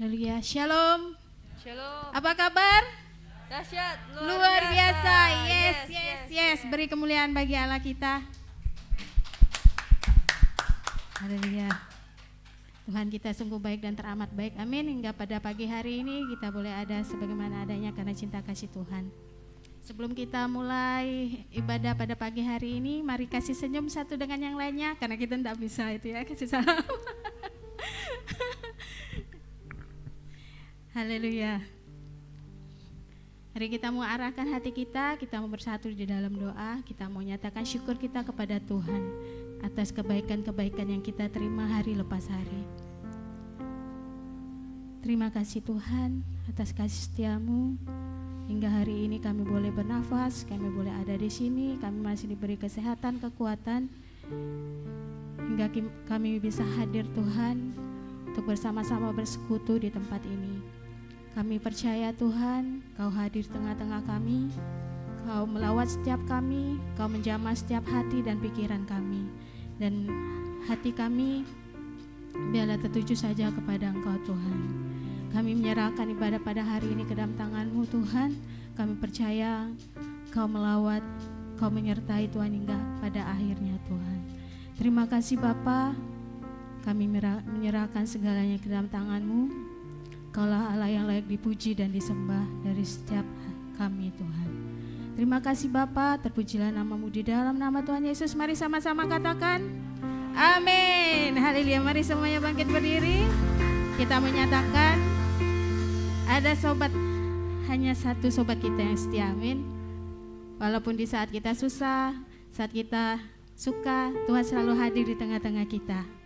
Haleluya. Shalom. Shalom. Apa kabar? Dahsyat, Luar biasa. Yes. Beri kemuliaan bagi Allah kita. Haleluya. Tuhan kita sungguh baik dan teramat baik. Amin. Hingga pada pagi hari ini kita boleh ada sebagaimana adanya karena cinta kasih Tuhan. Sebelum kita mulai ibadah pada pagi hari ini, mari kasih senyum satu dengan yang lainnya karena kita tidak bisa itu ya, kasih salam. Haleluya. Hari kita mau arahkan hati kita mau bersatu di dalam doa, kita mau nyatakan syukur kita kepada Tuhan atas kebaikan-kebaikan yang kita terima hari lepas hari. Terima kasih Tuhan atas kasih setiamu, hingga hari ini kami boleh bernafas, kami boleh ada di sini, kami masih diberi kesehatan, kekuatan, hingga kami bisa hadir Tuhan untuk bersama-sama bersekutu di tempat ini. Kami percaya Tuhan, Kau hadir tengah-tengah kami, Kau melawat setiap kami, Kau menjamah setiap hati dan pikiran kami. Dan hati kami biarlah tertuju saja kepada Engkau Tuhan. Kami menyerahkan ibadah pada hari ini ke dalam tangan-Mu Tuhan. Kami percaya Kau melawat, Kau menyertai Tuhan hingga pada akhirnya Tuhan. Terima kasih Bapa, kami menyerahkan segalanya ke dalam tangan-Mu. Kaulah Allah yang layak dipuji dan disembah dari setiap kami Tuhan. Terima kasih Bapa, terpujilah nama-Mu di dalam nama Tuhan Yesus. Mari sama-sama katakan amin. Haleluya. Mari semuanya bangkit berdiri. Kita menyatakan ada sobat, hanya satu sobat kita yang setia, amin. Walaupun di saat kita susah, saat kita suka, Tuhan selalu hadir di tengah-tengah kita.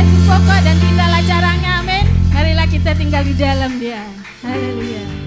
Yesus pokok dan cintalah caranya, amin. Marilah kita tinggal di dalam Dia. Haleluya.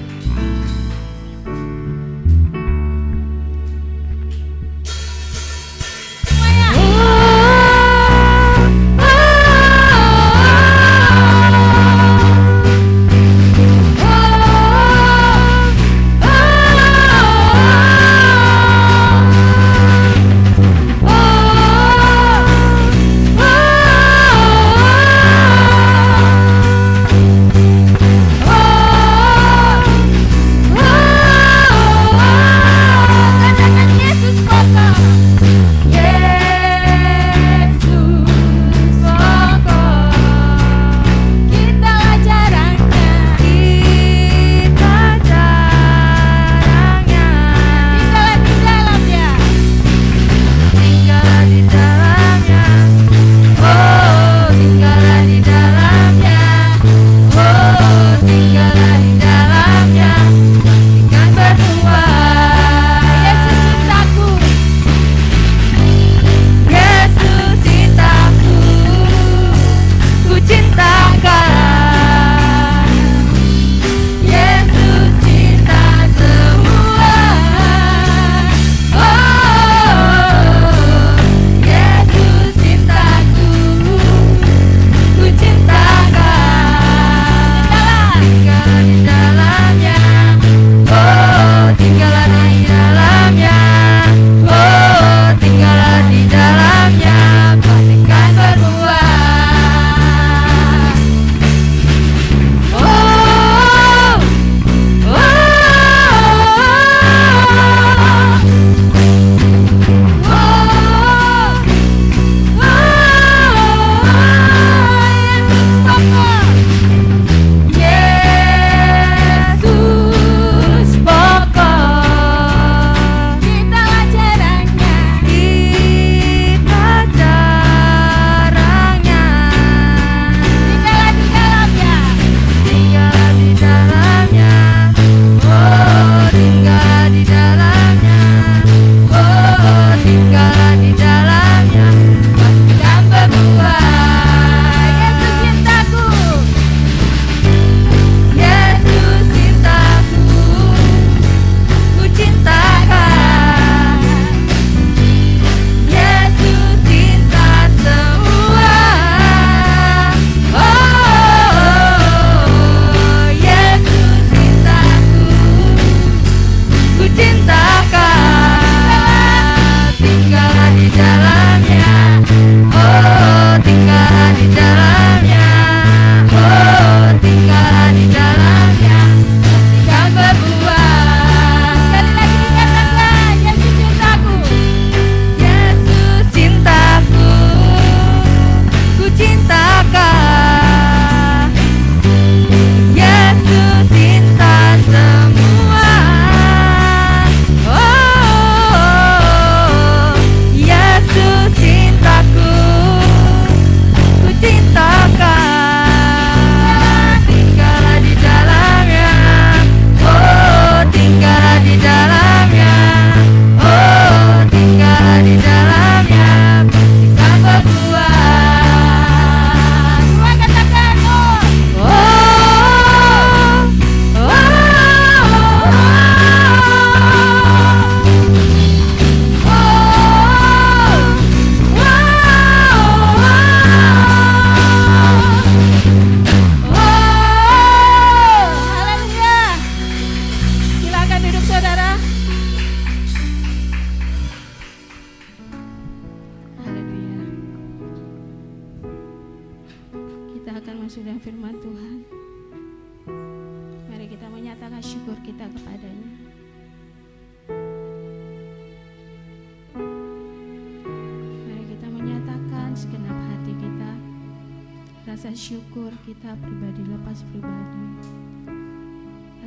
Rasa syukur kita pribadi lepas pribadi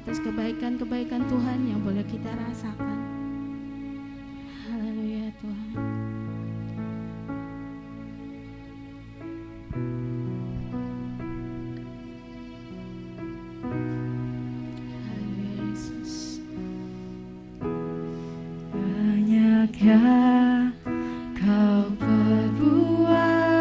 atas kebaikan-kebaikan Tuhan yang boleh kita rasakan. Haleluya Tuhan. Haleluya Yesus. Banyak yang kau perbuat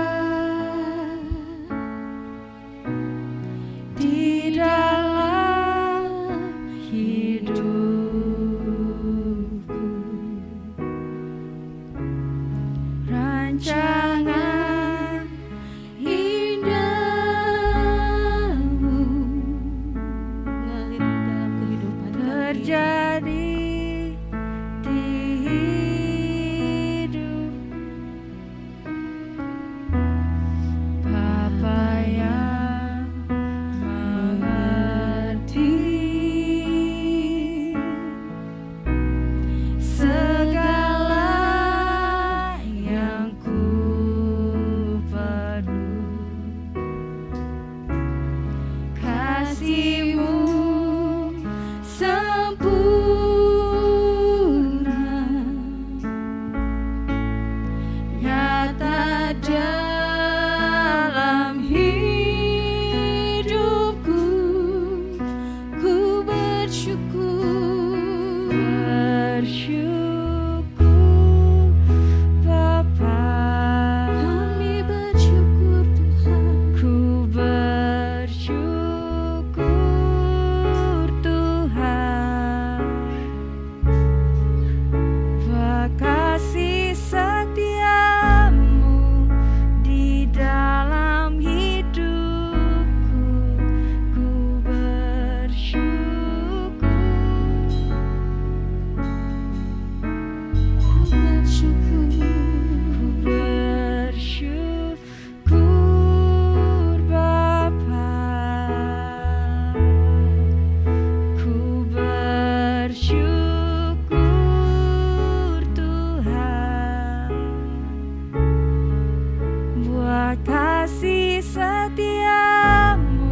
buat kasih setiamu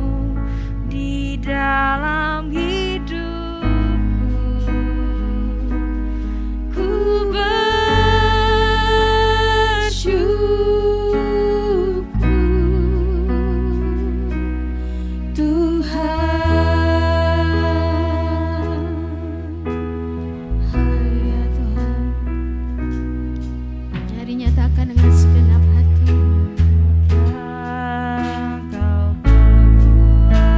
di dalam hidupku. Ku bersyukur Tuhan. Haleluya Tuhan. Mari nyatakan dengan segenap hati. Engkau berbuat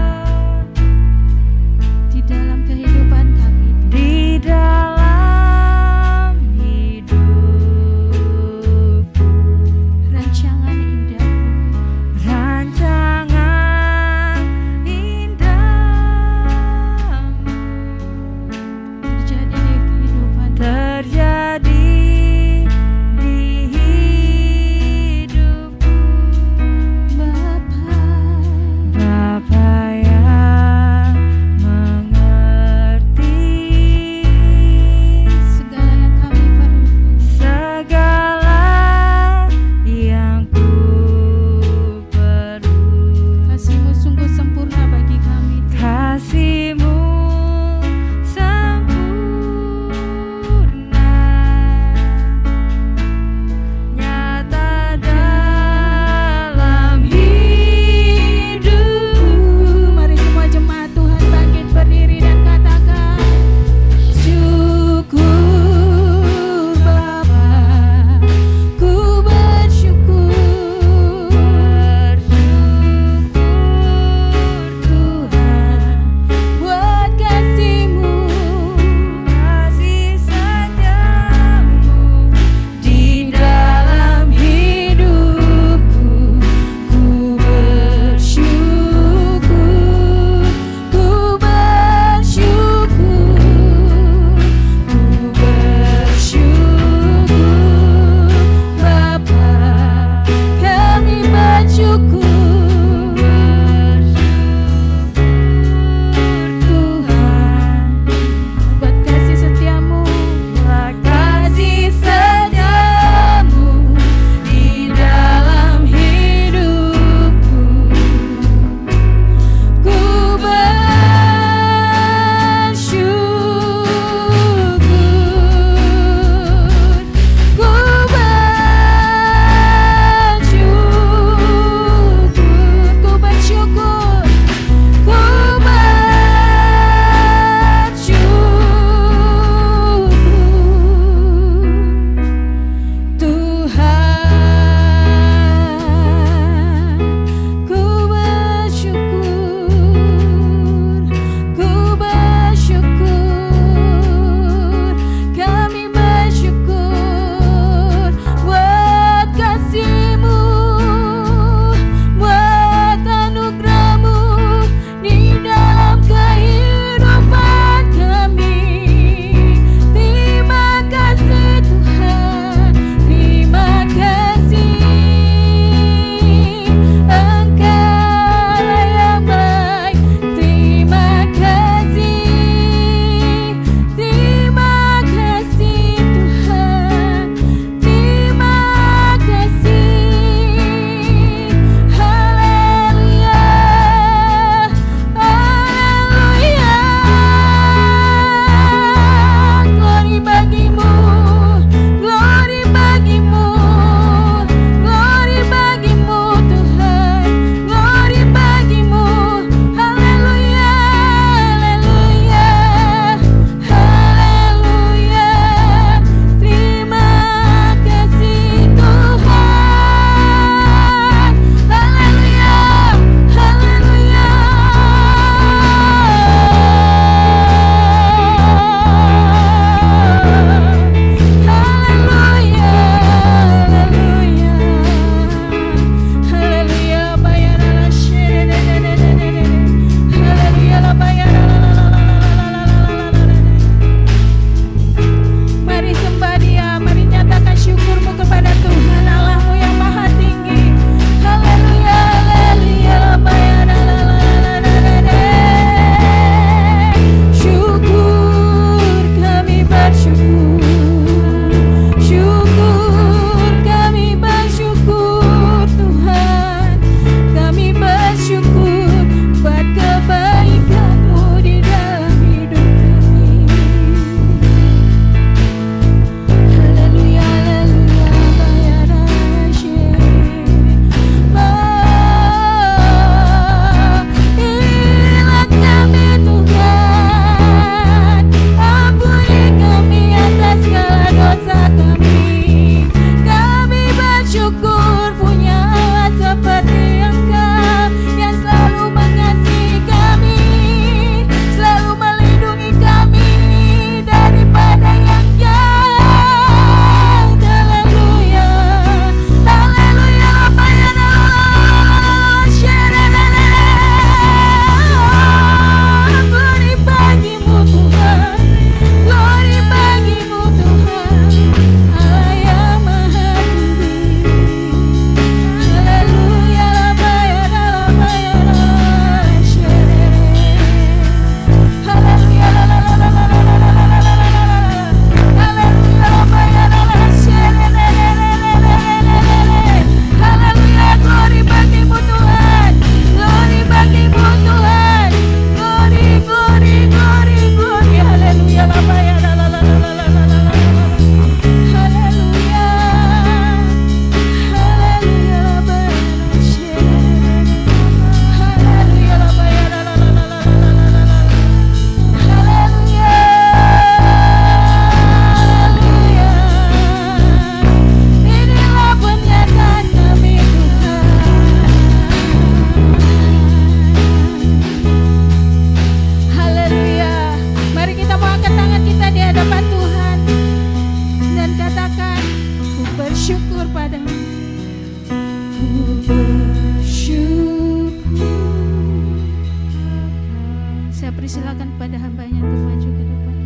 silakan pada hambanya untuk maju ke depan.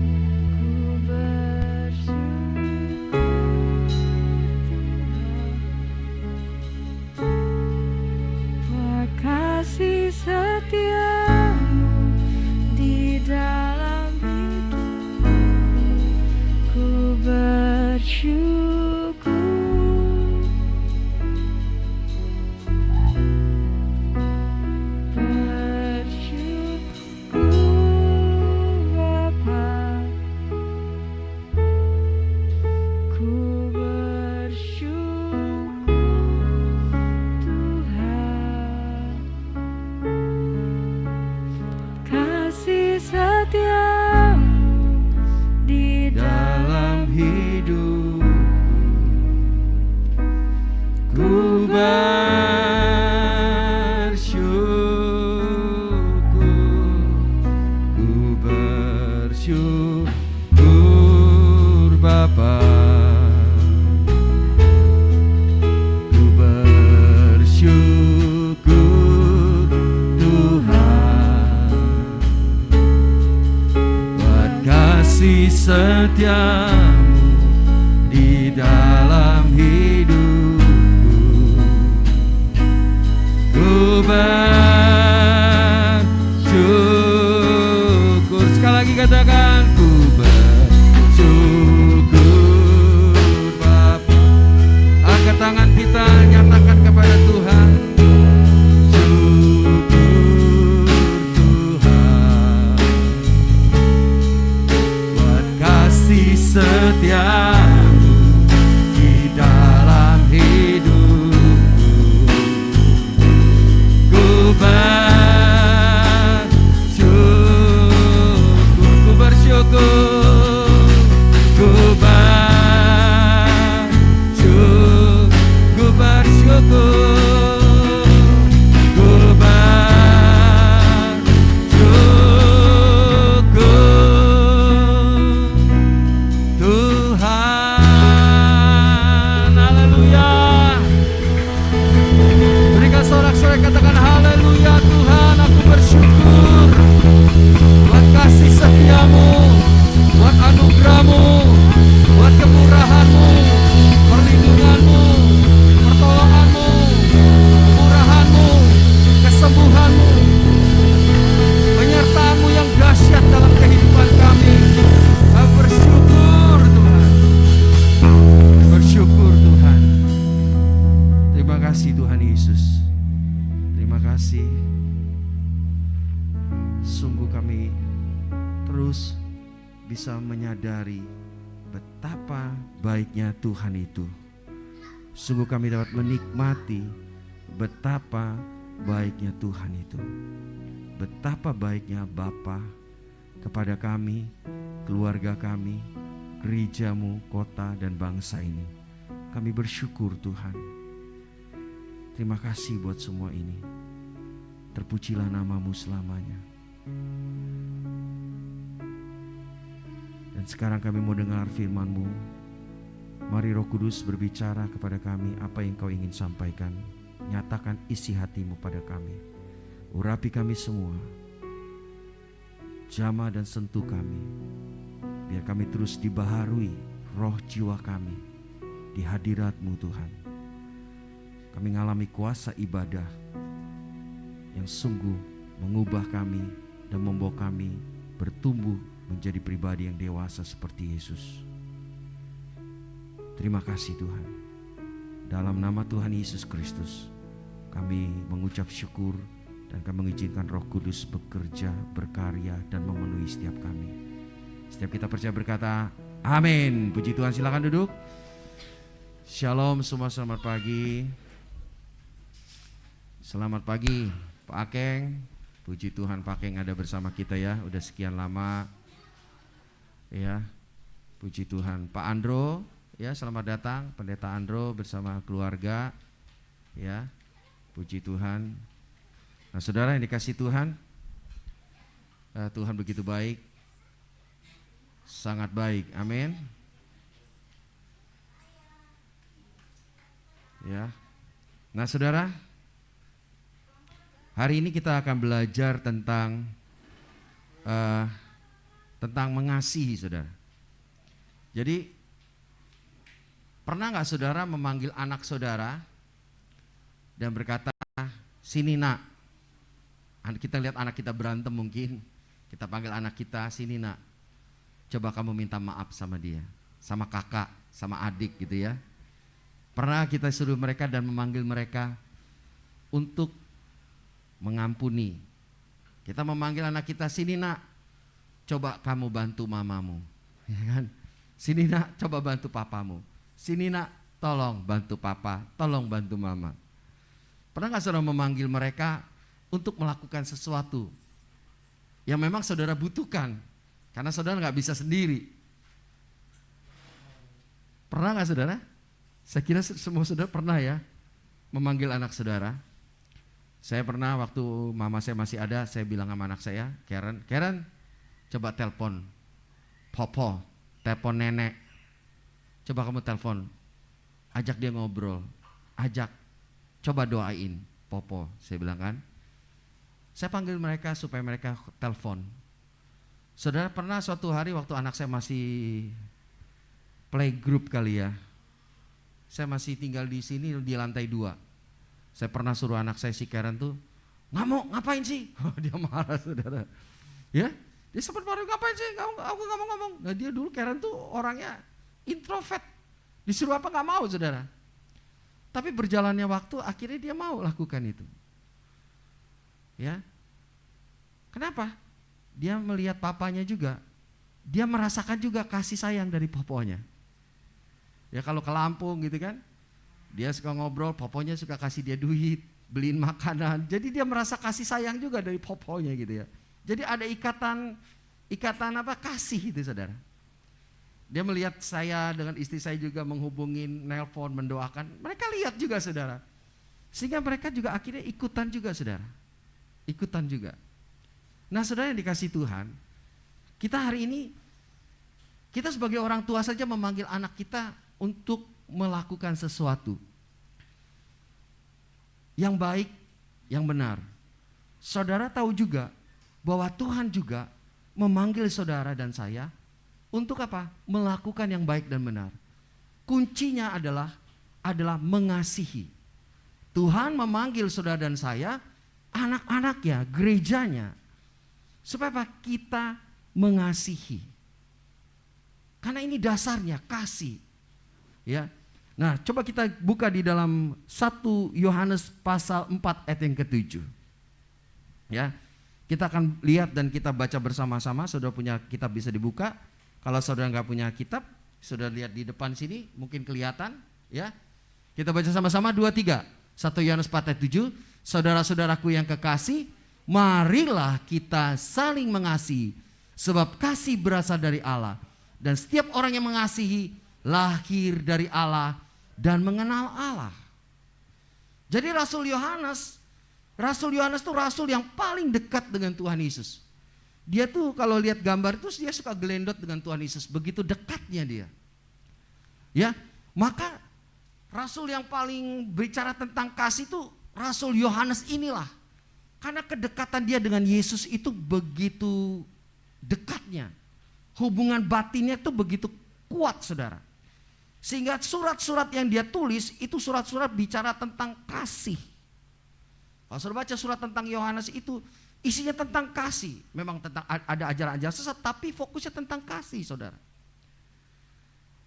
Kasih setiamu di dalam hidupku, ku bersyukur. Bersyukur Bapa, ku bersyukur Tuhan. Kasih setiamu di dalam hidupku, ku bersyukur Bapa, ku bersyukur Tuhan, buat kasih setiamu di dalam hidupku, ku bersyukur. Sekali lagi katakan, ku bersyukur Bapa. Angkat tangan kita, nyatakan kepada Tuhan, syukur Tuhan, buat kasih setiamu di dalam hidupku, ku bersyukur, ku bersyukur, ku bersyukur, ku bersyukur Tuhan. Haleluya. Berikan sorak-sorai, katakan haleluya. Tuhan, aku bersyukur buat kasih setiamu, buat anugerahmu, buat kemurahanmu, perlindunganmu, pertolonganmu, kemurahanmu, kesembuhanmu, penyertaanmu yang dahsyat dalam kehidupan kami. Kami bersyukur Tuhan, bersyukur Tuhan. Terima kasih Tuhan Yesus, terima kasih. Sungguh kami terus bisa menyadari betapa baiknya Tuhan itu. Sungguh kami dapat menikmati betapa baiknya Tuhan itu. Betapa baiknya Bapa kepada kami, keluarga kami, gerejamu, kota dan bangsa ini. Kami bersyukur Tuhan. Terima kasih buat semua ini. Terpujilah namamu selamanya. Dan sekarang kami mau dengar firman-Mu. Mari Roh Kudus berbicara kepada kami apa yang Kau ingin sampaikan. Nyatakan isi hati-Mu pada kami. Urapi kami semua. Jamah dan sentuh kami. Biar kami terus dibaharui roh jiwa kami di hadirat-Mu Tuhan. Kami mengalami kuasa ibadah yang sungguh mengubah kami dan membawa kami bertumbuh menjadi pribadi yang dewasa seperti Yesus. Terima kasih Tuhan. Dalam nama Tuhan Yesus Kristus, kami mengucap syukur dan kami mengizinkan Roh Kudus bekerja, berkarya dan memenuhi setiap kami. Setiap kita percaya berkata, amin. Puji Tuhan, silakan duduk. Shalom semua, selamat pagi. Selamat pagi Pak Akeng. Puji Tuhan Pak Akeng ada bersama kita ya, udah sekian lama. Ya, puji Tuhan. Pak Andro, ya selamat datang Pendeta Andro bersama keluarga. Ya, puji Tuhan. Nah saudara yang dikasih Tuhan, Tuhan begitu baik, sangat baik, amin. Ya, nah saudara, hari ini kita akan belajar tentang tentang mengasihi, saudara. Jadi pernah nggak saudara memanggil anak saudara dan berkata, sini nak. Kita lihat anak kita berantem mungkin, kita panggil anak kita, sini nak. Coba kamu minta maaf sama dia, sama kakak, sama adik gitu ya. Pernah kita suruh mereka dan memanggil mereka untuk mengampuni. Kita memanggil anak kita, sini nak, coba kamu bantu mamamu, ya kan? Sini nak, coba bantu papamu. Sini nak, tolong bantu papa, tolong bantu mama. Pernah gak saudara memanggil mereka untuk melakukan sesuatu yang memang saudara butuhkan, karena saudara gak bisa sendiri? Pernah gak saudara? Saya kira semua saudara pernah ya memanggil anak saudara. Saya pernah waktu mama saya masih ada, saya bilang sama anak saya, Karen, coba telepon Popo, telepon nenek. Coba kamu telepon, ajak dia ngobrol, coba doain Popo, saya bilang kan. Saya panggil mereka supaya mereka telepon. Saudara, pernah suatu hari waktu anak saya masih playgroup kali ya, saya masih tinggal di sini di lantai 2. Saya pernah suruh anak saya si Karen tuh, ngapain sih? Dia marah saudara. Ya, dia sempat marah, ngapain sih? Aku nggak mau ngomong. Nah dia dulu Karen tuh orangnya introvert, disuruh apa nggak mau saudara. Tapi berjalannya waktu akhirnya dia mau lakukan itu. Ya, kenapa? Dia melihat papanya juga, dia merasakan juga kasih sayang dari poponya. Ya kalau ke Lampung gitu kan, dia suka ngobrol, poponya suka kasih dia duit, beliin makanan. Jadi dia merasa kasih sayang juga dari poponya gitu ya. Jadi ada ikatan apa, kasih itu saudara. Dia melihat saya dengan istri saya juga menghubungin, nelpon, mendoakan. Mereka lihat juga saudara. Sehingga mereka juga akhirnya ikutan juga saudara. Ikutan juga. Nah saudara yang dikasih Tuhan, kita hari ini, kita sebagai orang tua saja memanggil anak kita untuk melakukan sesuatu yang baik, yang benar. Saudara tahu juga bahwa Tuhan juga memanggil saudara dan saya untuk apa? Melakukan yang baik dan benar. Kuncinya adalah mengasihi. Tuhan memanggil saudara dan saya, anak-anaknya, gerejanya, supaya apa? Kita mengasihi. Karena ini dasarnya kasih. Ya. Nah, coba kita buka di dalam 1 Yohanes pasal 4 ayat yang ke-7. Ya. Kita akan lihat dan kita baca bersama-sama. Saudara punya kitab bisa dibuka. Kalau saudara nggak punya kitab, saudara lihat di depan sini mungkin kelihatan, ya. Kita baca sama-sama 2, 3. 1 Yohanes 4 ayat 7. Saudara-saudaraku yang kekasih, marilah kita saling mengasihi, sebab kasih berasal dari Allah, dan setiap orang yang mengasihi lahir dari Allah dan mengenal Allah. Jadi Rasul Yohanes tuh rasul yang paling dekat dengan Tuhan Yesus. Dia tuh kalau lihat gambar itu dia suka gelendot dengan Tuhan Yesus, begitu dekatnya dia. Ya, maka rasul yang paling bicara tentang kasih itu Rasul Yohanes inilah. Karena kedekatan dia dengan Yesus itu begitu dekatnya. Hubungan batinnya itu begitu kuat saudara. Sehingga surat-surat yang dia tulis itu surat-surat bicara tentang kasih. Kalau saudara baca surat tentang Yohanes itu isinya tentang kasih. Memang tentang ada ajaran-ajaran sesat, tapi fokusnya tentang kasih saudara.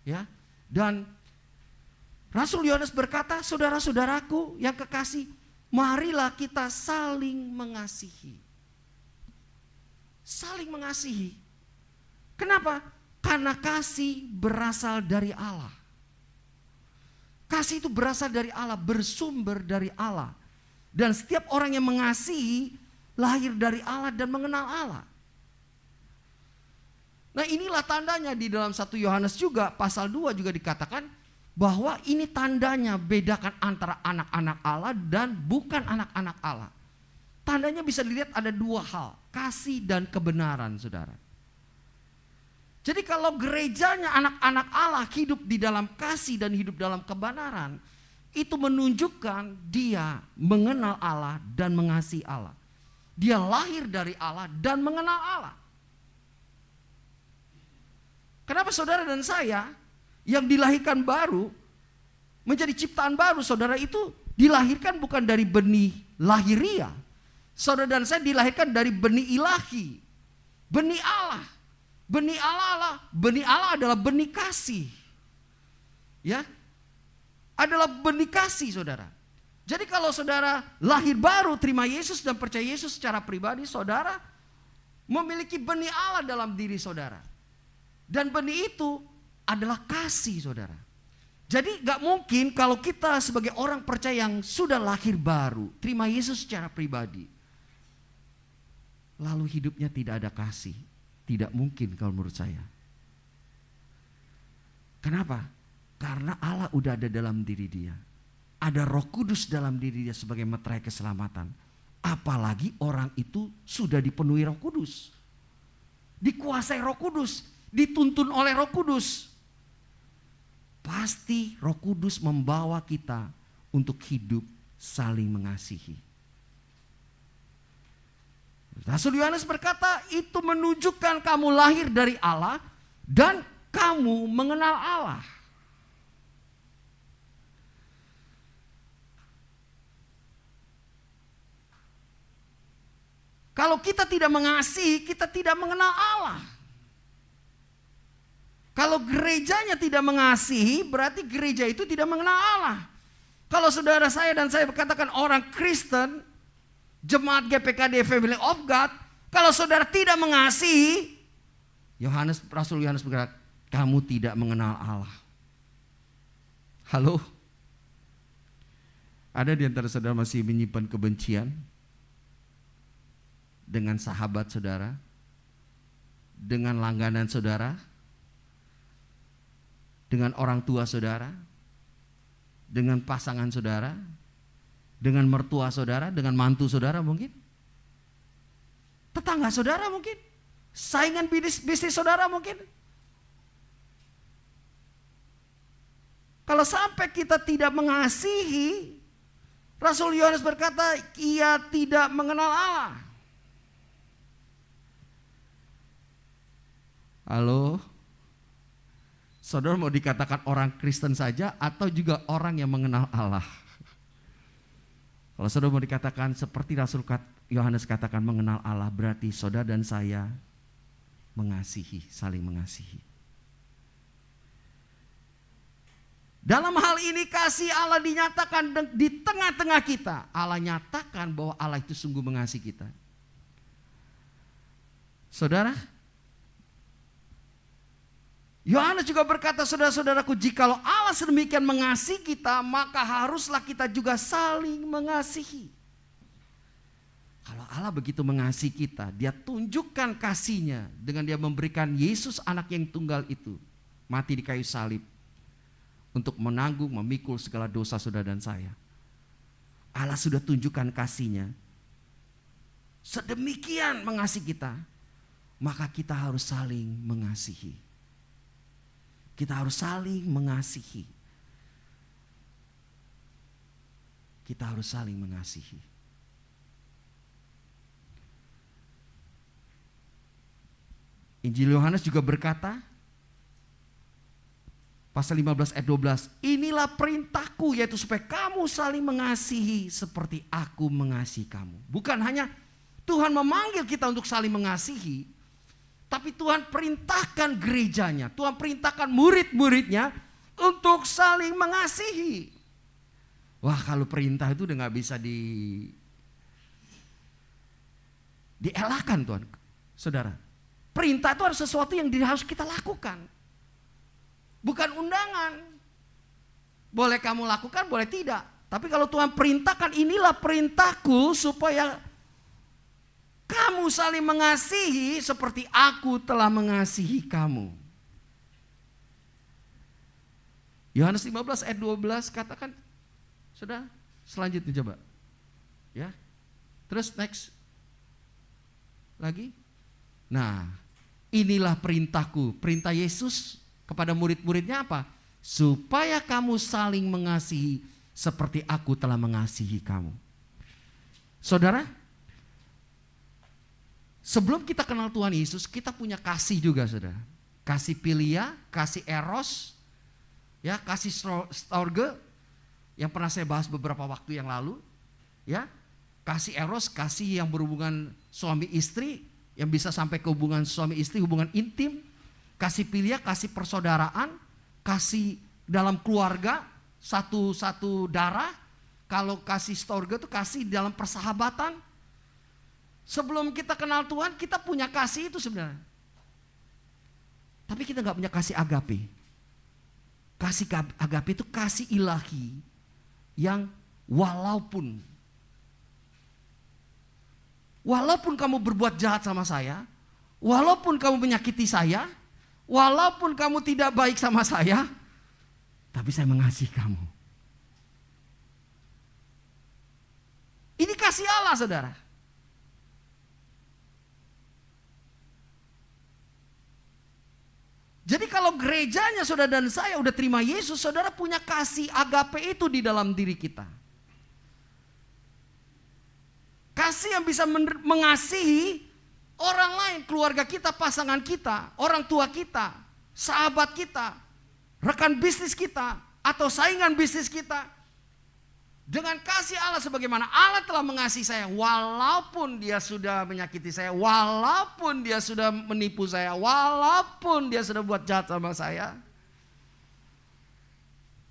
Ya, dan Rasul Yohanes berkata, saudara-saudaraku yang kekasih, marilah kita saling mengasihi. Saling mengasihi. Kenapa? Karena kasih berasal dari Allah. Kasih itu berasal dari Allah, bersumber dari Allah. Dan setiap orang yang mengasihi lahir dari Allah dan mengenal Allah. Nah inilah tandanya di dalam 1 Yohanes juga pasal 2 juga dikatakan bahwa ini tandanya bedakan antara anak-anak Allah dan bukan anak-anak Allah. Tandanya bisa dilihat ada 2 hal, kasih dan kebenaran saudara. Jadi kalau gerejanya anak-anak Allah hidup di dalam kasih dan hidup dalam kebenaran, itu menunjukkan dia mengenal Allah dan mengasihi Allah. Dia lahir dari Allah dan mengenal Allah. Kenapa saudara dan saya yang dilahirkan baru, menjadi ciptaan baru, saudara itu dilahirkan bukan dari benih lahiriah. Saudara dan saya dilahirkan dari benih ilahi, benih Allah. Benih Allah adalah benih kasih. Ya, adalah benih kasih saudara. Jadi kalau saudara lahir baru, terima Yesus dan percaya Yesus secara pribadi, saudara memiliki benih Allah dalam diri saudara. Dan benih itu adalah kasih saudara. Jadi gak mungkin kalau kita sebagai orang percaya yang sudah lahir baru, terima Yesus secara pribadi, lalu hidupnya tidak ada kasih. Tidak mungkin kalau menurut saya. Kenapa? Karena Allah udah ada dalam diri dia. Ada Roh Kudus dalam diri dia sebagai meterai keselamatan. Apalagi orang itu sudah dipenuhi Roh Kudus. Dikuasai Roh Kudus, dituntun oleh Roh Kudus. Pasti Roh Kudus membawa kita untuk hidup saling mengasihi. Rasul Yohanes berkata, itu menunjukkan kamu lahir dari Allah dan kamu mengenal Allah. Kalau kita tidak mengasihi, kita tidak mengenal Allah. Kalau gerejanya tidak mengasihi, berarti gereja itu tidak mengenal Allah. Kalau saudara saya dan saya berkatakan orang Kristen, jemaat GPKD Family of God, kalau saudara tidak mengasihi, Rasul Yohanes berkata, kamu tidak mengenal Allah. Halo? Ada di antara saudara masih menyimpan kebencian dengan sahabat saudara, dengan langganan saudara, dengan orang tua saudara, dengan pasangan saudara, dengan mertua saudara, dengan mantu saudara mungkin, tetangga saudara mungkin, saingan bisnis saudara mungkin. Kalau sampai kita tidak mengasihi, Rasul Yohanes berkata, ia tidak mengenal Allah. Halo? Saudara mau dikatakan orang Kristen saja atau juga orang yang mengenal Allah? Kalau saudara mau dikatakan seperti Rasul Yohanes katakan mengenal Allah, berarti saudara dan saya mengasihi, saling mengasihi. Dalam hal ini kasih Allah dinyatakan di tengah-tengah kita. Allah nyatakan bahwa Allah itu sungguh mengasihi kita. Saudara, Yohanes juga berkata, saudara-saudaraku, jikalau Allah sedemikian mengasihi kita, maka haruslah kita juga saling mengasihi. Kalau Allah begitu mengasihi kita, dia tunjukkan kasihnya dengan dia memberikan Yesus anak yang tunggal itu mati di kayu salib untuk menanggung, memikul segala dosa saudara dan saya. Allah sudah tunjukkan kasihnya. Sedemikian mengasihi kita, maka kita harus saling mengasihi. Kita harus saling mengasihi. Kita harus saling mengasihi. Injil Yohanes juga berkata, pasal 15 ayat 12, inilah perintahku, yaitu supaya kamu saling mengasihi seperti aku mengasihi kamu. Bukan hanya Tuhan memanggil kita untuk saling mengasihi, tapi Tuhan perintahkan gerejanya, Tuhan perintahkan murid-muridnya untuk saling mengasihi. Wah, kalau perintah itu udah gak bisa dielakkan Tuhan. Saudara, perintah itu harus sesuatu yang harus kita lakukan. Bukan undangan. Boleh kamu lakukan, boleh tidak. Tapi kalau Tuhan perintahkan, inilah perintahku supaya kamu saling mengasihi seperti aku telah mengasihi kamu. Yohanes 15 ayat 12 katakan, sudah selanjutnya coba. Ya. Terus next. Lagi. Nah, inilah perintahku. Perintah Yesus kepada murid-muridnya apa? Supaya kamu saling mengasihi seperti aku telah mengasihi kamu. Saudara, sebelum kita kenal Tuhan Yesus, kita punya kasih juga, saudara. kasih Philia, kasih Eros, ya, kasih Storge yang pernah saya bahas beberapa waktu yang lalu, ya. Kasih Eros, kasih yang berhubungan suami istri, yang bisa sampai ke hubungan suami istri, hubungan intim. Kasih Philia, kasih persaudaraan, kasih dalam keluarga, satu darah. Kalau kasih Storge itu kasih dalam persahabatan. Sebelum kita kenal Tuhan, kita punya kasih itu sebenarnya. Tapi kita gak punya kasih agape. Kasih agape itu kasih ilahi yang walaupun kamu berbuat jahat sama saya, walaupun kamu menyakiti saya, walaupun kamu tidak baik sama saya, tapi saya mengasihi kamu. Ini kasih Allah, saudara. Jadi kalau gerejanya saudara dan saya udah terima Yesus, saudara punya kasih agape itu di dalam diri kita. Kasih yang bisa mengasihi orang lain, keluarga kita, pasangan kita, orang tua kita, sahabat kita, rekan bisnis kita, atau saingan bisnis kita. Dengan kasih Allah sebagaimana Allah telah mengasihi saya, walaupun dia sudah menyakiti saya, walaupun dia sudah menipu saya, walaupun dia sudah buat jahat sama saya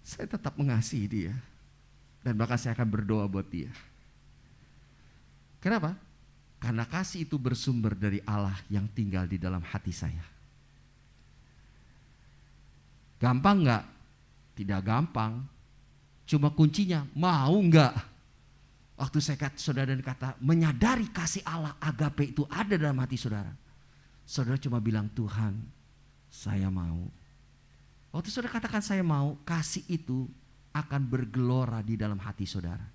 tetap mengasihi dia. Dan bahkan saya akan berdoa buat dia. Kenapa? Karena kasih itu bersumber dari Allah yang tinggal di dalam hati saya. Gampang enggak? Tidak gampang. Cuma kuncinya mau enggak? Waktu saya kata saudara dan kata menyadari kasih Allah agape itu ada dalam hati saudara. Saudara cuma bilang, Tuhan saya mau. Waktu saudara katakan saya mau, kasih itu akan bergelora di dalam hati saudara.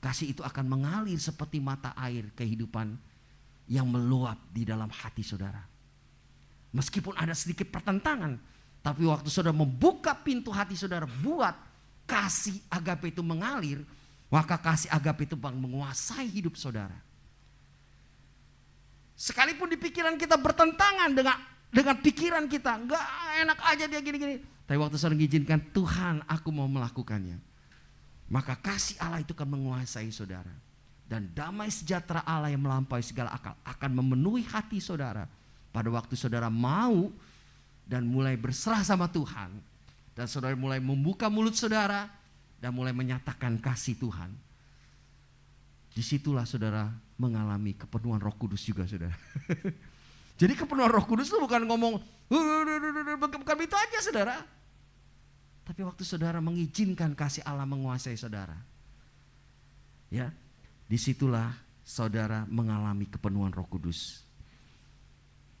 Kasih itu akan mengalir seperti mata air kehidupan yang meluap di dalam hati saudara. Meskipun ada sedikit pertentangan, tapi waktu saudara membuka pintu hati saudara buat kasih agape itu mengalir, maka kasih agape itu menguasai hidup saudara. Sekalipun di pikiran kita bertentangan dengan pikiran kita, enggak enak aja dia gini-gini. Tapi waktu saudara mengizinkan, Tuhan aku mau melakukannya, maka kasih Allah itu akan menguasai saudara. Dan damai sejahtera Allah yang melampaui segala akal akan memenuhi hati saudara. Pada waktu saudara mau dan mulai berserah sama Tuhan. Dan saudara mulai membuka mulut saudara dan mulai menyatakan kasih Tuhan. Disitulah saudara mengalami kepenuhan Roh Kudus juga, saudara. Jadi kepenuhan Roh Kudus itu bukan ngomong bukan itu aja, saudara. Tapi waktu saudara mengizinkan kasih Allah menguasai saudara, ya, disitulah saudara mengalami kepenuhan Roh Kudus.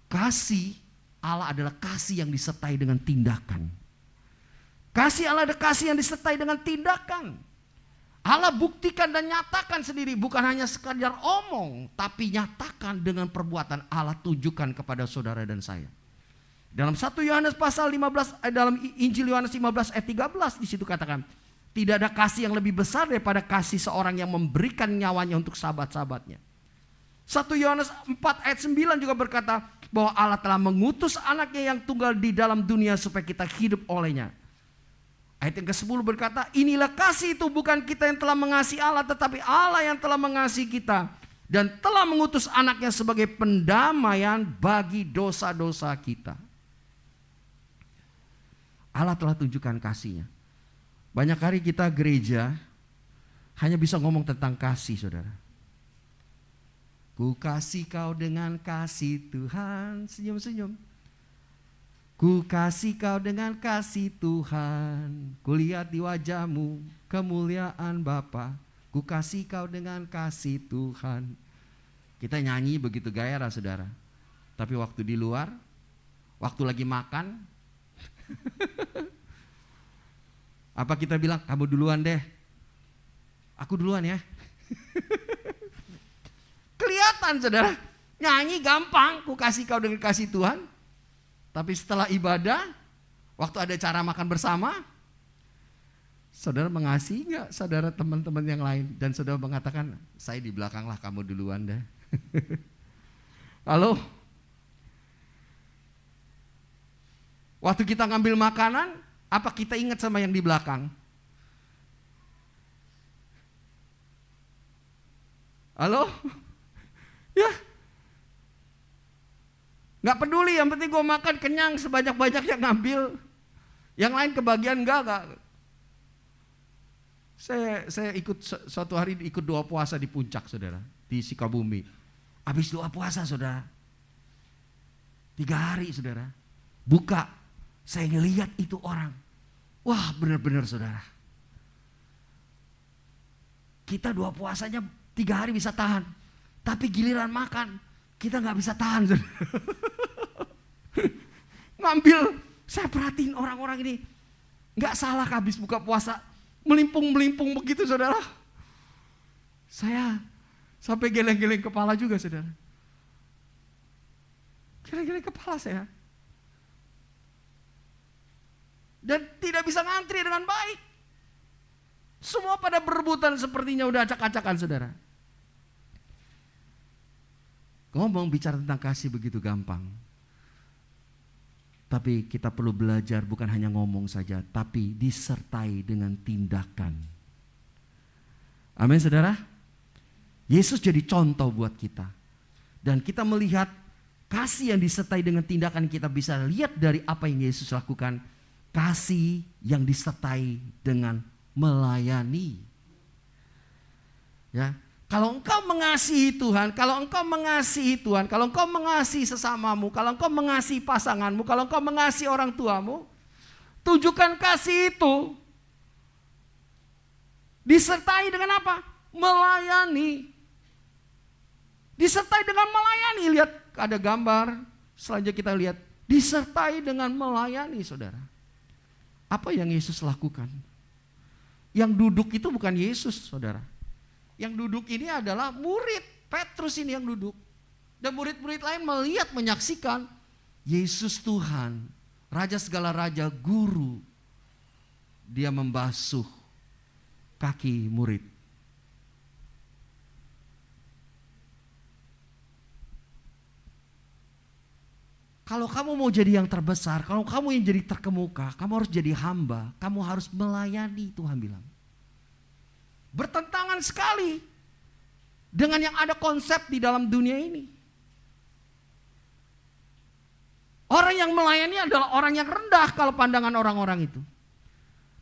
Kasih Allah adalah kasih yang disertai dengan tindakan. Kasih Allah ada kasih yang disertai dengan tindakan. Allah buktikan dan nyatakan sendiri, bukan hanya sekadar omong, tapi nyatakan dengan perbuatan. Allah tunjukkan kepada saudara dan saya. Dalam 1 Yohanes pasal 15, dalam Injil Yohanes 15 ayat 13 di situ katakan, tidak ada kasih yang lebih besar daripada kasih seorang yang memberikan nyawanya untuk sahabat-sahabatnya. 1 Yohanes 4 ayat 9 juga berkata bahwa Allah telah mengutus anaknya yang tunggal di dalam dunia supaya kita hidup olehnya. Ayat yang ke-10 berkata, inilah kasih itu, bukan kita yang telah mengasihi Allah, tetapi Allah yang telah mengasihi kita dan telah mengutus anaknya sebagai pendamaian bagi dosa-dosa kita. Allah telah tunjukkan kasihnya. Banyak hari kita gereja hanya bisa ngomong tentang kasih, saudara. Ku kasih kau dengan kasih Tuhan, senyum-senyum. Ku kasih kau dengan kasih Tuhan, kulihat di wajahmu kemuliaan Bapa. Ku kasih kau dengan kasih Tuhan. Kita nyanyi begitu gairah, saudara. Tapi waktu di luar, waktu lagi makan, apa kita bilang, kamu duluan deh, aku duluan ya. Kelihatan, saudara, nyanyi gampang, ku kasih kau dengan kasih Tuhan. Tapi setelah ibadah, waktu ada cara makan bersama, saudara mengasihi enggak saudara teman-teman yang lain? Dan saudara mengatakan, saya di belakang lah, kamu duluan deh. Halo? Waktu kita ngambil makanan, apa kita ingat sama yang di belakang? Halo? Ya. Gak peduli, yang penting gue makan kenyang, sebanyak-banyaknya ngambil. Yang lain kebagian enggak. Saya ikut suatu hari ikut doa puasa di Puncak, saudara, di Sukabumi. Habis doa puasa, saudara, 3 hari, saudara, buka, saya ngelihat itu orang. Wah, benar-benar, saudara, kita doa puasanya 3 hari bisa tahan, tapi giliran makan kita nggak bisa tahan, saudara. Ngambil, saya perhatiin orang-orang ini nggak salah habis buka puasa melimpung begitu, saudara. Saya sampai geleng-geleng kepala juga, saudara. Geleng-geleng kepala saya. Dan tidak bisa ngantri dengan baik. Semua pada berebutan sepertinya udah acak-acakan, saudara. Ngomong bicara tentang kasih begitu gampang. Tapi kita perlu belajar bukan hanya ngomong saja, tapi disertai dengan tindakan. Amin, saudara. Yesus jadi contoh buat kita. Dan kita melihat kasih yang disertai dengan tindakan, kita bisa lihat dari apa yang Yesus lakukan. Kasih yang disertai dengan melayani. Ya. Kalau engkau mengasihi Tuhan, kalau engkau mengasihi Tuhan, kalau engkau mengasihi sesamamu, kalau engkau mengasihi pasanganmu, kalau engkau mengasihi orang tuamu, tunjukkan kasih itu. Disertai dengan apa? Melayani. Disertai dengan melayani. Lihat ada gambar, selanjutnya kita lihat. Disertai dengan melayani, saudara. Apa yang Yesus lakukan? Yang duduk itu bukan Yesus, saudara. Yang duduk ini adalah murid, Petrus ini yang duduk. Dan murid-murid lain melihat, menyaksikan Yesus Tuhan, Raja segala raja, guru. Dia membasuh kaki murid. Kalau kamu mau jadi yang terbesar, kalau kamu yang jadi terkemuka, kamu harus jadi hamba, kamu harus melayani, Tuhan bilang. Bertentangan sekali dengan yang ada konsep di dalam dunia ini. Orang yang melayani adalah orang yang rendah kalau pandangan orang-orang itu.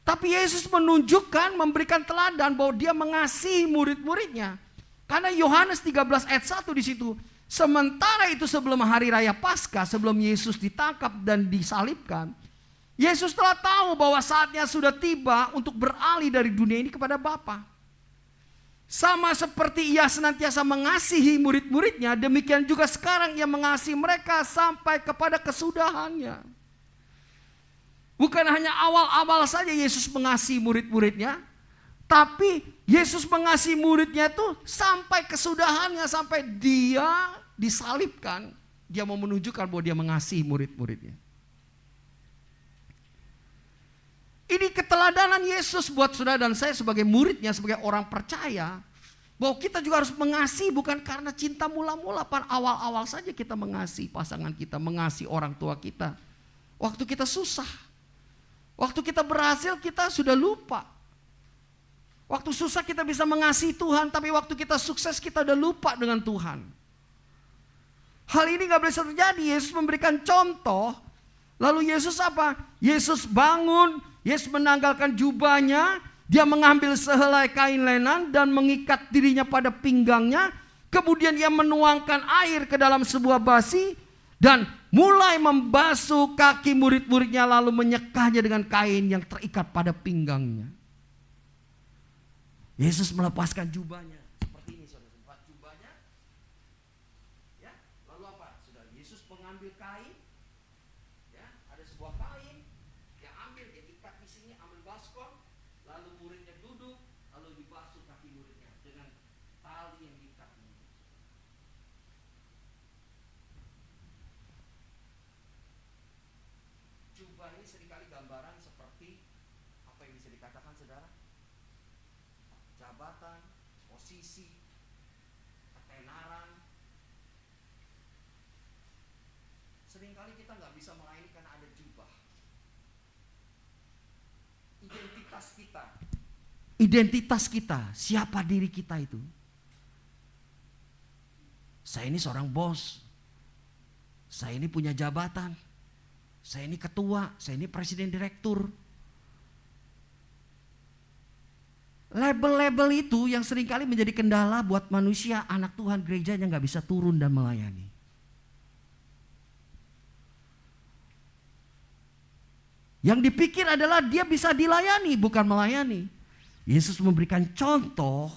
Tapi Yesus menunjukkan, memberikan teladan bahwa dia mengasihi murid-muridnya. Karena Yohanes 13 ayat 1 di situ. Sementara itu sebelum hari raya Paskah, sebelum Yesus ditangkap dan disalibkan, Yesus telah tahu bahwa saatnya sudah tiba untuk beralih dari dunia ini kepada Bapa. Sama seperti ia senantiasa mengasihi murid-muridnya, demikian juga sekarang ia mengasihi mereka sampai kepada kesudahannya. Bukan hanya awal-awal saja Yesus mengasihi murid-muridnya, tapi Yesus mengasihi muridnya itu sampai kesudahannya, sampai dia disalibkan. Dia mau menunjukkan bahwa dia mengasihi murid-muridnya. Ini keteladanan Yesus buat saudara dan saya sebagai muridnya, sebagai orang percaya. Bahwa kita juga harus mengasihi bukan karena cinta mula-mula. Pada awal-awal saja kita mengasihi pasangan kita, mengasihi orang tua kita. Waktu kita susah. Waktu kita berhasil kita sudah lupa. Waktu susah kita bisa mengasihi Tuhan, tapi waktu kita sukses kita udah lupa dengan Tuhan. Hal ini gak boleh terjadi. Yesus memberikan contoh. Lalu Yesus apa? Yesus bangun, Yesus menanggalkan jubahnya, dia mengambil sehelai kain lenan dan mengikat dirinya pada pinggangnya. Kemudian ia menuangkan air ke dalam sebuah basi dan mulai membasuh kaki murid-muridnya, lalu menyekahnya dengan kain yang terikat pada pinggangnya. Yesus melepaskan jubahnya. Seperti ini, saudara. Lepas jubahnya. Ya, lalu apa? Sudah Yesus mengambil kain. Ya, ada sebuah kain. Dia ambil, dia ikat di sini, ambil baskom. Lalu muridnya duduk, lalu dibasuh kaki muridnya dengan tali yang diikat. Jubah ini seringkali gambaran seperti apa yang bisa dikatakan, saudara? Jabatan, posisi, ketenaran. Seringkali kita nggak bisa melayani karena ada jubah. Identitas kita, siapa diri kita itu. Saya ini seorang bos. Saya ini punya jabatan. Saya ini ketua, saya ini presiden direktur. Label-label itu yang seringkali menjadi kendala buat manusia, anak Tuhan, gerejanya gak bisa turun dan melayani. Yang dipikir adalah dia bisa dilayani, bukan melayani. Yesus memberikan contoh,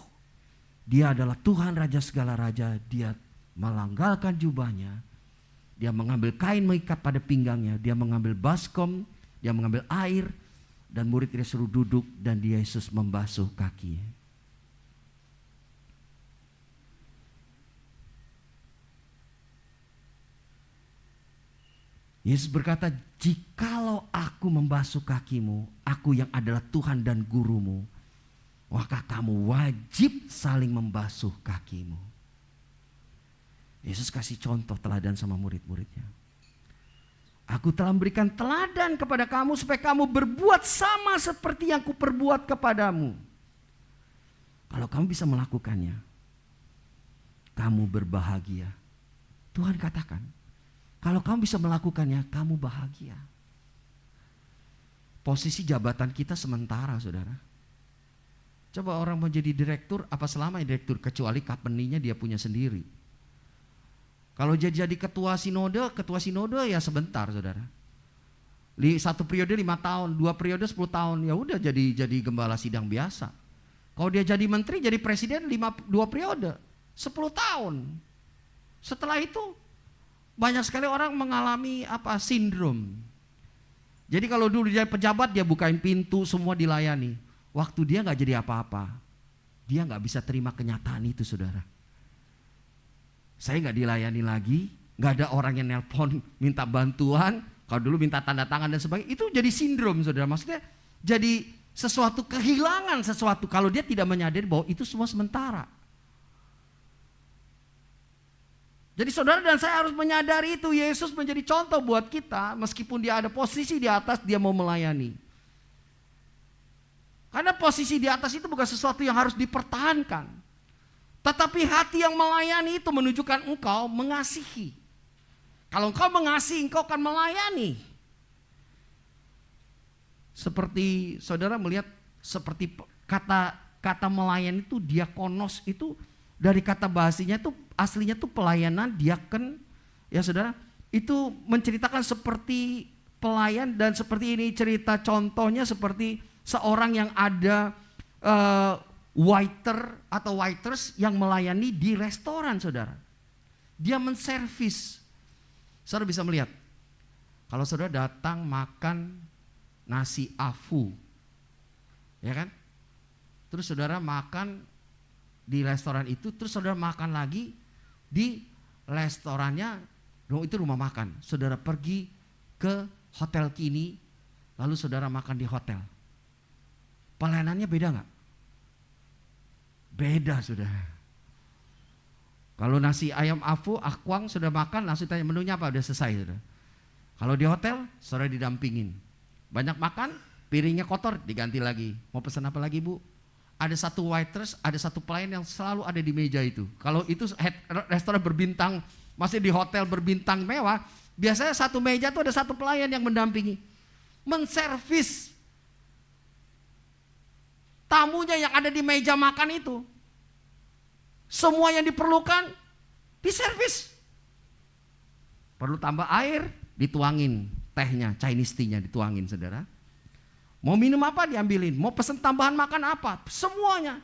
dia adalah Tuhan Raja segala raja, dia melanggalkan jubahnya, dia mengambil kain mengikat pada pinggangnya, dia mengambil baskom, dia mengambil air, dan murid-murid suruh duduk dan Yesus membasuh kakinya. Yesus berkata, jikalau aku membasuh kakimu, aku yang adalah Tuhan dan gurumu, maka kamu wajib saling membasuh kakimu. Yesus kasih contoh teladan sama murid-muridnya. Aku telah memberikan teladan kepada kamu supaya kamu berbuat sama seperti yang kuperbuat kepadamu. Kalau kamu bisa melakukannya, kamu berbahagia. Tuhan katakan, kalau kamu bisa melakukannya, kamu bahagia. Posisi jabatan kita sementara, saudara. Coba orang mau jadi direktur, apa selama direktur? Kecuali company-nya dia punya sendiri. Kalau jadi ketua sinode ya sebentar, saudara. 1 periode 5 tahun, 2 periode 10 tahun, ya udah jadi gembala sidang biasa. Kalau dia jadi menteri, jadi presiden 2 periode, 10 tahun. Setelah itu banyak sekali orang mengalami sindrom. Jadi kalau dulu dia pejabat, dia bukain pintu, semua dilayani. Waktu dia gak jadi apa-apa, dia gak bisa terima kenyataan itu, saudara. Saya gak dilayani lagi, gak ada orang yang nelpon minta bantuan. Kalau dulu minta tanda tangan dan sebagainya, itu jadi sindrom, saudara. Maksudnya jadi sesuatu kehilangan sesuatu kalau dia tidak menyadari bahwa itu semua sementara. Jadi saudara dan saya harus menyadari itu. Yesus menjadi contoh buat kita, meskipun dia ada posisi di atas, dia mau melayani. Karena posisi di atas itu bukan sesuatu yang harus dipertahankan. Tetapi hati yang melayani itu menunjukkan engkau mengasihi. Kalau engkau mengasihi, engkau akan melayani. Seperti saudara melihat, seperti kata melayani itu diakonos itu dari kata bahasanya itu aslinya itu pelayanan, diaken. Ya saudara, itu menceritakan seperti pelayan dan seperti ini cerita contohnya seperti seorang yang ada waiter atau waiters yang melayani di restoran, saudara. Dia menservis. Saudara bisa melihat, kalau saudara datang makan nasi afu, ya kan? Terus saudara makan di restoran itu, terus saudara makan lagi di restorannya, itu rumah makan. Saudara pergi ke hotel kini, lalu saudara makan di hotel. Pelayanannya beda gak? Beda, saudara. Kalau nasi ayam afu, akwang sudah makan, langsung tanya menunya apa, udah selesai, saudara. Kalau di hotel, saudara didampingin. Banyak makan, piringnya kotor, diganti lagi. Mau pesan apa lagi, Bu? Ada satu waitress, ada satu pelayan yang selalu ada di meja itu. Kalau itu restoran berbintang, masih di hotel berbintang mewah, biasanya satu meja itu ada satu pelayan yang mendampingi. Menservis tamunya yang ada di meja makan itu. Semua yang diperlukan diservis. Perlu tambah air, dituangin tehnya, Chinese tea-nya dituangin, saudara. Mau minum apa diambilin, mau pesen tambahan makan apa, semuanya.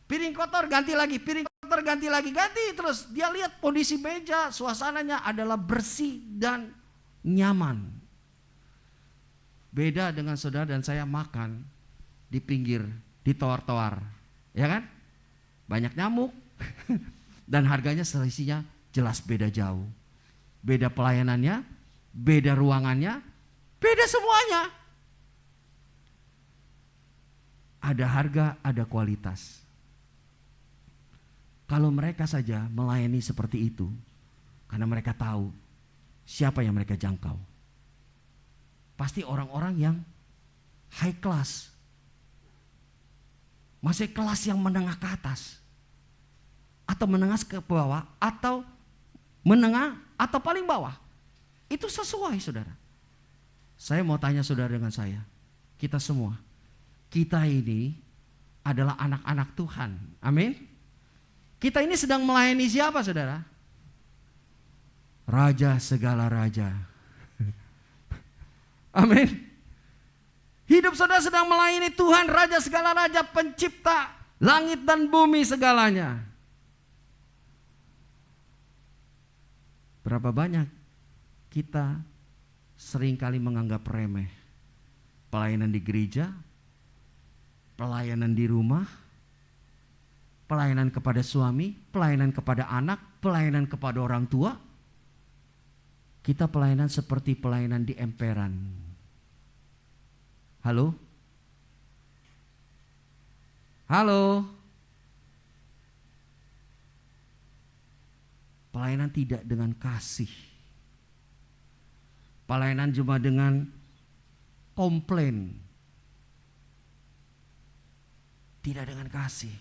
Piring kotor ganti lagi, piring kotor ganti lagi, ganti terus. Dia lihat kondisi meja, suasananya adalah bersih dan nyaman. Beda dengan saudara dan saya makan di pinggir, di toar-toar, ya kan? Banyak nyamuk dan harganya selisihnya jelas beda jauh. Beda pelayanannya, beda ruangannya, beda semuanya. Ada harga, ada kualitas. Kalau mereka saja melayani seperti itu, karena mereka tahu siapa yang mereka jangkau. Pasti orang-orang yang high class. masih kelas yang menengah ke atas, atau menengah ke bawah, atau menengah, atau paling bawah. Itu sesuai saudara. Saya mau tanya saudara dengan saya, kita semua, kita ini adalah anak-anak Tuhan. Amin. Kita ini sedang melayani siapa saudara? Raja segala raja. Amin. Hidup saudara sedang melayani Tuhan, Raja segala raja, pencipta langit dan bumi segalanya. Berapa banyak kita seringkali menganggap remeh pelayanan di gereja, pelayanan di rumah, pelayanan kepada suami, pelayanan kepada anak, pelayanan kepada orang tua. Kita pelayanan seperti pelayanan di emperan. Halo? Halo? Pelayanan tidak dengan kasih. Pelayanan cuma dengan komplain. Tidak dengan kasih.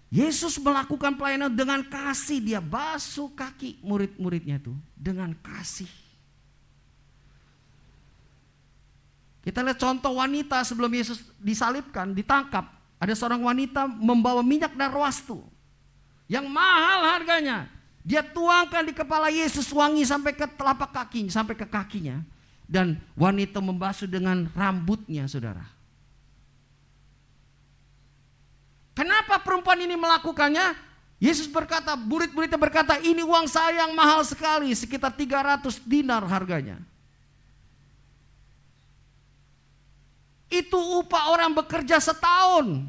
Yesus melakukan pelayanan dengan kasih. Dia basuh kaki murid-muridnya itu dengan kasih. Kita lihat contoh wanita sebelum Yesus disalibkan, ditangkap. Ada seorang wanita membawa minyak narwastu yang mahal harganya. Dia tuangkan di kepala Yesus, wangi sampai ke telapak kakinya, sampai ke kakinya. Dan wanita membasuh dengan rambutnya, saudara. Kenapa perempuan ini melakukannya? Yesus berkata, murid-muridnya berkata, ini uang saya yang mahal sekali, sekitar 300 dinar harganya. Itu upah orang bekerja setahun.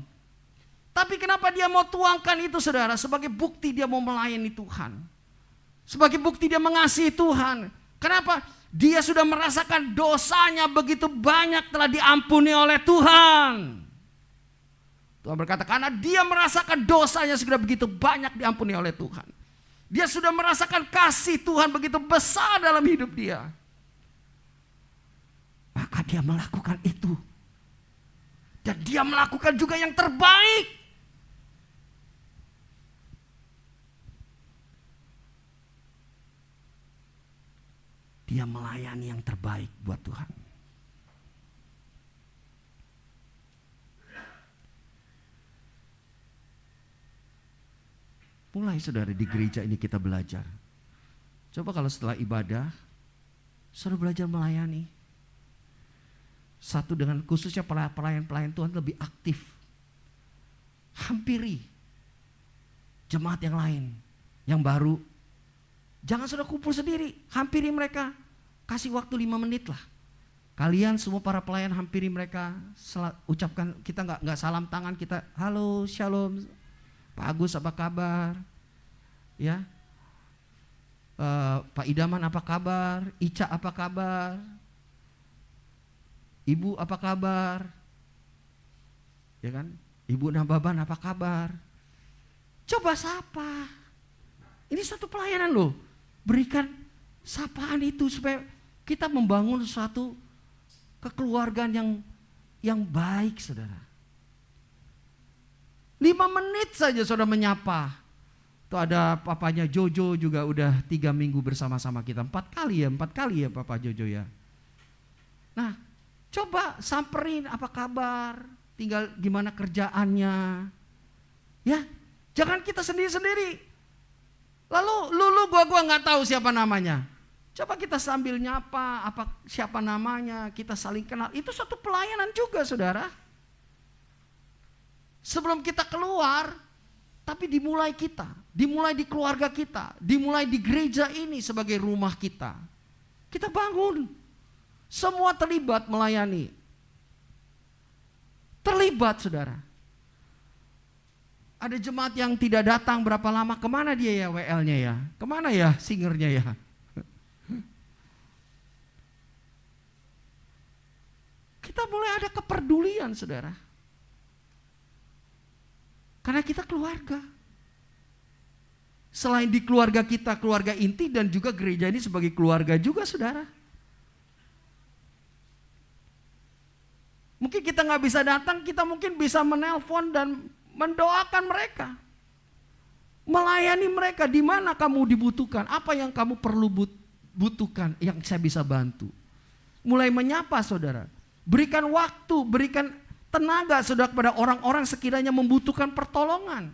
Tapi kenapa dia mau tuangkan itu saudara? Sebagai bukti dia mau melayani Tuhan. Sebagai bukti dia mengasihi Tuhan. Kenapa? Dia sudah merasakan dosanya begitu banyak telah diampuni oleh Tuhan. Tuhan berkata karena dia merasakan dosanya sudah begitu banyak diampuni oleh Tuhan. Dia sudah merasakan kasih Tuhan begitu besar dalam hidup dia. Maka dia melakukan itu. Dan dia melakukan juga yang terbaik. Dia melayani yang terbaik buat Tuhan. Mulai saudara di gereja ini kita belajar. Coba kalau setelah ibadah, saudara belajar melayani. Satu dengan khususnya pelayan-pelayan Tuhan lebih aktif. Hampiri jemaat yang lain, yang baru. Jangan sudah kumpul sendiri, hampiri mereka. Kasih waktu 5 menit lah. Kalian semua para pelayan hampiri mereka. Ucapkan, kita nggak salam tangan, kita halo, shalom. Pak Agus apa kabar? Ya, Pak Idaman apa kabar? Ica apa kabar? Ibu apa kabar? Ya kan? Ibu Nababan apa kabar? Coba sapa. Ini satu pelayanan loh. Berikan sapaan itu supaya kita membangun suatu kekeluargaan yang baik, saudara. 5 menit saja saudara menyapa. Tuh ada papanya Jojo juga udah 3 minggu bersama-sama kita. 4 kali ya Papa Jojo ya. Nah, coba samperin apa kabar, tinggal gimana kerjaannya. Ya, jangan kita sendiri-sendiri. Lalu lulu gua nggak tahu siapa namanya. Coba kita sambil nyapa siapa namanya, kita saling kenal. Itu suatu pelayanan juga, saudara. Sebelum kita keluar, tapi dimulai kita, dimulai di keluarga kita, dimulai di gereja ini sebagai rumah kita. Kita bangun. Semua terlibat melayani. Terlibat, saudara. Ada jemaat yang tidak datang berapa lama, kemana dia ya WL-nya ya? Kemana ya singernya ya? Kita mulai ada kepedulian, saudara. Karena kita keluarga. Selain di keluarga kita, keluarga inti, dan juga gereja ini sebagai keluarga juga, saudara. Mungkin kita nggak bisa datang, kita mungkin bisa menelpon dan mendoakan mereka. Melayani mereka di mana kamu dibutuhkan, apa yang kamu perlu butuhkan, yang saya bisa bantu. Mulai menyapa saudara, berikan waktu, berikan tenaga saudara kepada orang-orang sekiranya membutuhkan pertolongan.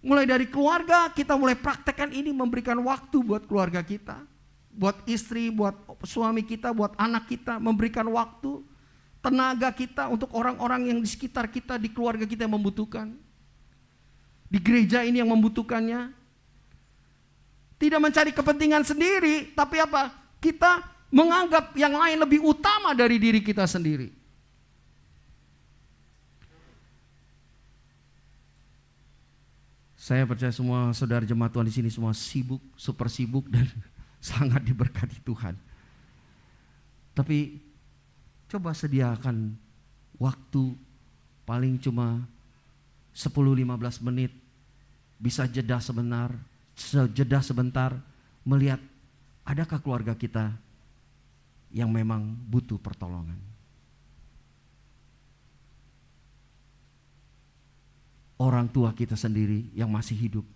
Mulai dari keluarga, kita mulai praktekkan ini, memberikan waktu buat keluarga kita, buat istri, buat suami kita, buat anak kita, memberikan waktu, tenaga kita untuk orang-orang yang di sekitar kita, di keluarga kita yang membutuhkan. Di gereja ini yang membutuhkannya. Tidak mencari kepentingan sendiri, tapi apa? Kita menganggap yang lain lebih utama dari diri kita sendiri. Saya percaya semua saudara jemaat Tuhan di sini semua sibuk, super sibuk dan sangat diberkati Tuhan. Tapi coba sediakan waktu paling cuma 10-15 menit, bisa jeda sebentar melihat adakah keluarga kita yang memang butuh pertolongan. Orang tua kita sendiri yang masih hidup,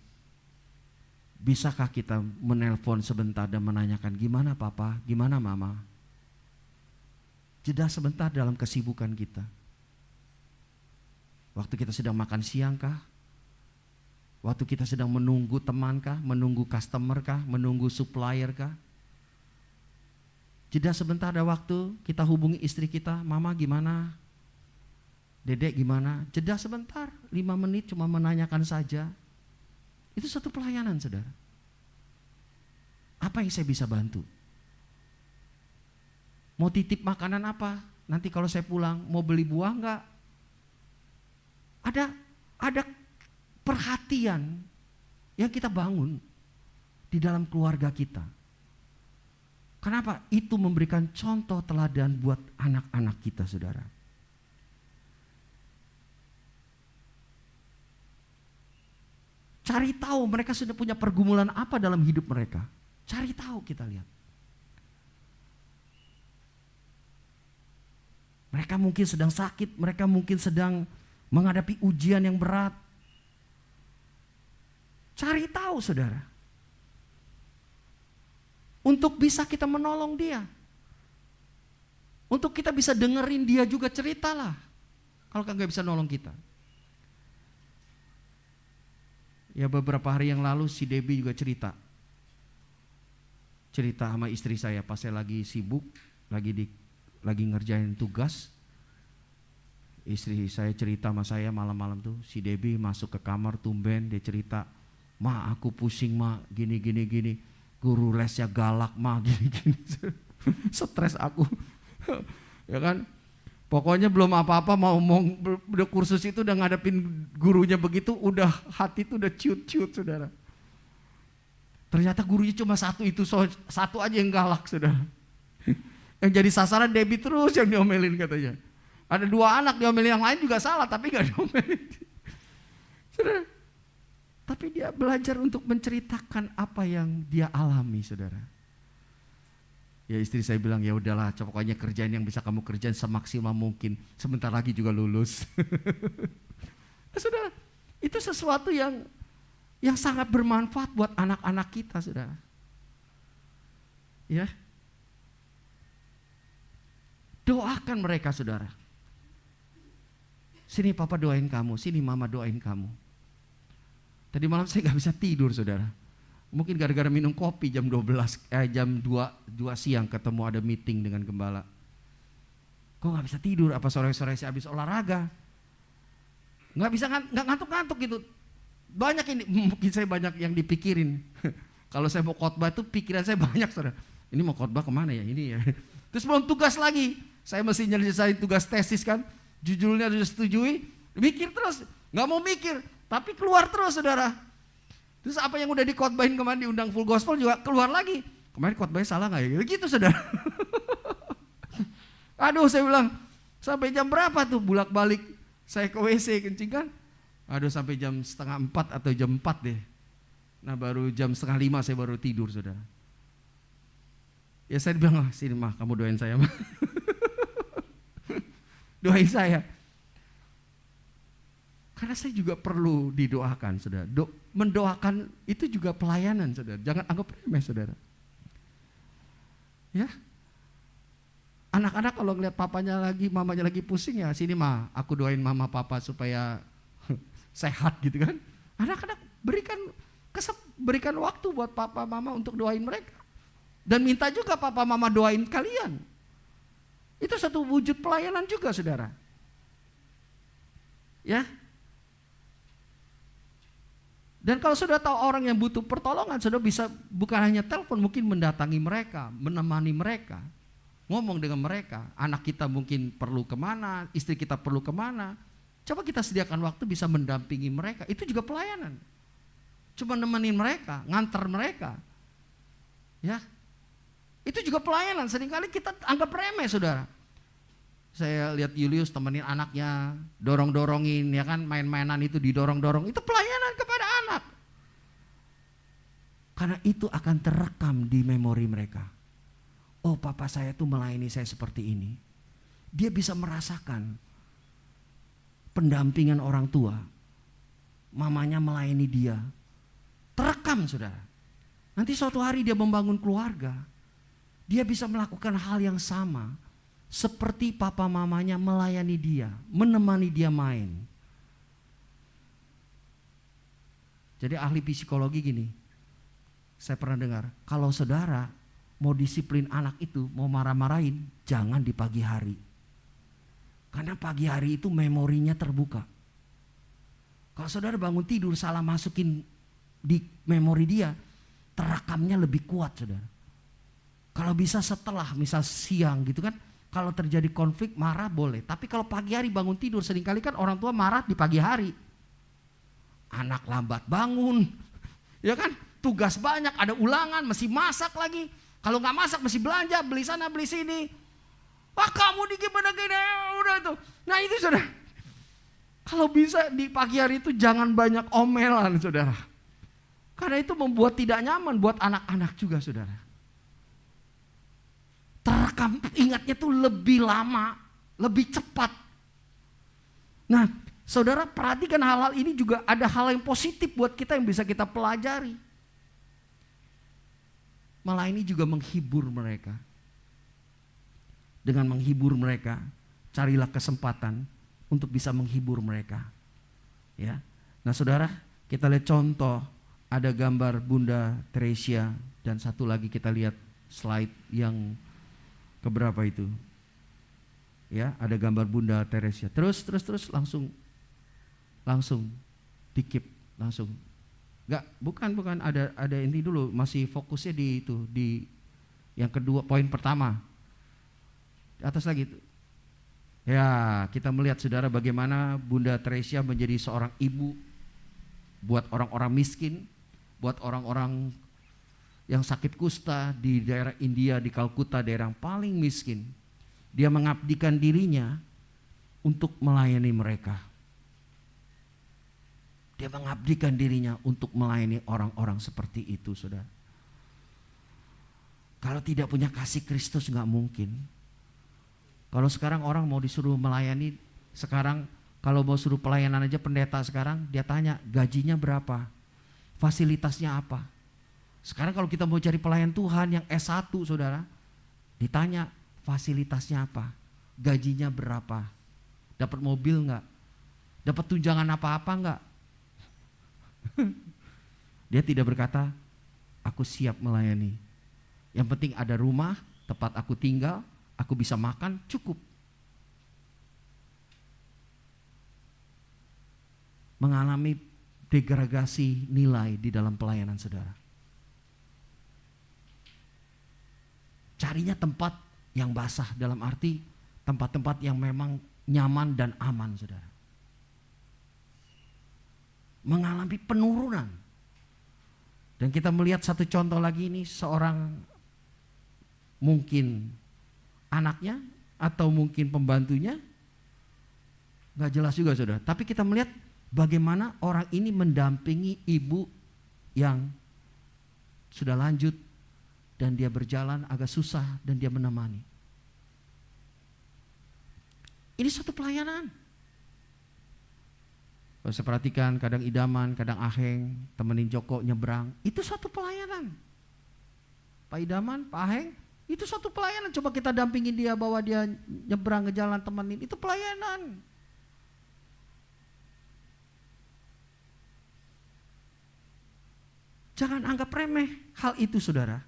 bisakah kita menelpon sebentar dan menanyakan gimana papa, gimana mama? Jeda sebentar dalam kesibukan kita. Waktu kita sedang makan siang kah? Waktu kita sedang menunggu teman kah? Menunggu customer kah? Menunggu supplier kah? Jeda sebentar ada waktu, kita hubungi istri kita, mama gimana? Dedek gimana? Jeda sebentar, 5 menit cuma menanyakan saja. Itu satu pelayanan saudara. Apa yang saya bisa bantu? Mau titip makanan apa? Nanti kalau saya pulang, mau beli buah enggak? Ada perhatian yang kita bangun di dalam keluarga kita. Kenapa? Itu memberikan contoh teladan buat anak-anak kita saudara. Cari tahu mereka sudah punya pergumulan apa dalam hidup mereka. Cari tahu, kita lihat. Mereka mungkin sedang sakit, mereka mungkin sedang menghadapi ujian yang berat. Cari tahu saudara. Untuk bisa kita menolong dia. Untuk kita bisa dengerin dia juga ceritalah. Kalau nggak bisa nolong kita. Ya beberapa hari yang lalu si Debbie juga cerita sama istri saya pas saya lagi sibuk, lagi ngerjain tugas. Istri saya cerita sama saya malam-malam tuh, si Debbie masuk ke kamar tumben dia cerita, "Ma, aku pusing, Ma, gini. Guru lesnya galak, Ma, gini." Stres aku. Ya kan? Pokoknya belum apa-apa mau udah kursus itu udah ngadepin gurunya begitu, udah hati itu udah ciut-ciut saudara. Ternyata gurunya cuma satu aja yang galak saudara. Yang jadi sasaran Debbie terus yang diomelin katanya. Ada 2 anak diomelin, yang lain juga salah tapi gak diomelin. Saudara, tapi dia belajar untuk menceritakan apa yang dia alami saudara. Ya istri saya bilang ya udahlah, pokoknya kerjain yang bisa kamu kerjain semaksimal mungkin. Sebentar lagi juga lulus. Saudara, itu sesuatu yang sangat bermanfaat buat anak-anak kita saudara. Ya. Doakan mereka saudara. Sini papa doain kamu, sini mama doain kamu. Tadi malam saya gak bisa tidur saudara. Mungkin gara-gara minum kopi jam 2 siang ketemu ada meeting dengan gembala. Kok gak bisa tidur, apa sore-sore saya habis olahraga. Gak bisa, gak ngantuk-ngantuk gitu. Banyak ini, mungkin saya banyak yang dipikirin. Kalau saya mau khotbah itu pikiran saya banyak saudara. Ini mau khotbah kemana ya, ini ya. Terus belum tugas lagi, saya mesti nyelesain tugas tesis kan. Judulnya sudah setujui, mikir terus, gak mau mikir, tapi keluar terus saudara. Terus apa yang udah dikhotbahin kemarin diundang full gospel juga keluar lagi. Kemarin khotbahnya salah gak ya? Gitu saudara. Aduh saya bilang, sampai jam berapa tuh bolak-balik saya ke WC kencing kan? Aduh sampai jam 3:30 atau jam 4 deh. Nah baru jam 4:30 saya baru tidur saudara. Ya saya bilang, sini mah kamu doain saya mah. Doain saya. Karena saya juga perlu didoakan, saudara. Mendoakan itu juga pelayanan, saudara. Jangan anggap remeh, saudara. Ya, anak-anak kalau ngeliat papanya lagi, mamanya lagi pusing, ya sini mah, aku doain mama papa supaya sehat gitu kan. Anak-anak berikan waktu buat papa mama untuk doain mereka. Dan minta juga papa mama doain kalian. Itu satu wujud pelayanan juga, saudara. Ya. Dan kalau sudah tahu orang yang butuh pertolongan, sudah bisa bukan hanya telepon, mungkin mendatangi mereka, menemani mereka, ngomong dengan mereka. Anak kita mungkin perlu kemana, istri kita perlu kemana. Coba kita sediakan waktu bisa mendampingi mereka. Itu juga pelayanan. Cuma nemenin mereka, nganter mereka. Ya. Itu juga pelayanan, seringkali kita anggap remeh, saudara. Saya lihat Julius temenin anaknya, dorong-dorongin, ya kan, main-mainan itu didorong-dorong, itu pelayanan kepada anak. Karena itu akan terekam di memori mereka. Oh, papa saya tuh melayani saya seperti ini. Dia bisa merasakan pendampingan orang tua. Mamanya melayani dia. Terekam, saudara. Nanti suatu hari dia membangun keluarga. Dia bisa melakukan hal yang sama seperti papa mamanya melayani dia, menemani dia main. Jadi ahli psikologi gini, saya pernah dengar, kalau saudara mau disiplin anak itu, mau marah-marahin, jangan di pagi hari. Karena pagi hari itu memorinya terbuka. Kalau saudara bangun tidur salah masukin di memori dia, terakamnya lebih kuat, saudara. Kalau bisa setelah, misal siang gitu kan, kalau terjadi konflik marah boleh. Tapi kalau pagi hari bangun tidur, seringkali kan orang tua marah di pagi hari. Anak lambat bangun, ya kan, tugas banyak, ada ulangan, mesti masak lagi. Kalau nggak masak mesti belanja, beli sana beli sini. Wah, kamu di gimana gini, udah itu. Nah itu, saudara. Kalau bisa di pagi hari itu jangan banyak omelan, saudara. Karena itu membuat tidak nyaman buat anak-anak juga, saudara. Terekam, ingatnya tuh lebih lama, lebih cepat. Nah, saudara perhatikan hal-hal ini juga ada hal yang positif buat kita yang bisa kita pelajari. Malah ini juga menghibur mereka. Dengan menghibur mereka, carilah kesempatan untuk bisa menghibur mereka. Ya. Nah, saudara, kita lihat contoh, ada gambar Bunda Teresia, dan satu lagi kita lihat slide yang keberapa itu? Ya, ada gambar Bunda Teresia. Terus langsung dikip langsung. Enggak, bukan ada ini dulu, masih fokusnya di itu, di yang kedua, poin pertama. Di atas lagi itu. Ya, kita melihat, saudara, bagaimana Bunda Teresia menjadi seorang ibu buat orang-orang miskin, buat orang-orang yang sakit kusta di daerah India, di Kalkuta, daerah yang paling miskin. Dia mengabdikan dirinya untuk melayani mereka. Dia mengabdikan dirinya untuk melayani orang-orang seperti itu, saudara. Kalau tidak punya kasih Kristus nggak mungkin. Kalau sekarang orang mau disuruh melayani, sekarang kalau mau suruh pelayanan aja pendeta sekarang, dia tanya gajinya berapa, fasilitasnya apa. Sekarang kalau kita mau cari pelayan Tuhan yang S1, saudara, ditanya fasilitasnya apa, gajinya berapa, dapat mobil enggak, dapat tunjangan apa-apa enggak. Dia tidak berkata, aku siap melayani. Yang penting ada rumah, tempat aku tinggal, aku bisa makan, cukup. Mengalami degradasi nilai di dalam pelayanan, saudara. Carinya tempat yang basah, dalam arti tempat-tempat yang memang nyaman dan aman, saudara. Mengalami penurunan. Dan kita melihat satu contoh lagi ini, seorang mungkin anaknya atau mungkin pembantunya, gak jelas juga, saudara. Tapi kita melihat bagaimana orang ini mendampingi ibu yang sudah lanjut, dan dia berjalan agak susah, dan dia menemani. Ini suatu pelayanan. Kalau saya perhatikan kadang idaman, kadang aheng, temenin Joko nyebrang, itu suatu pelayanan. Pak Idaman, Pak Aheng, itu suatu pelayanan. Coba kita dampingin dia, bawa dia nyebrang ke jalan, temenin, itu pelayanan. Jangan anggap remeh hal itu, saudara.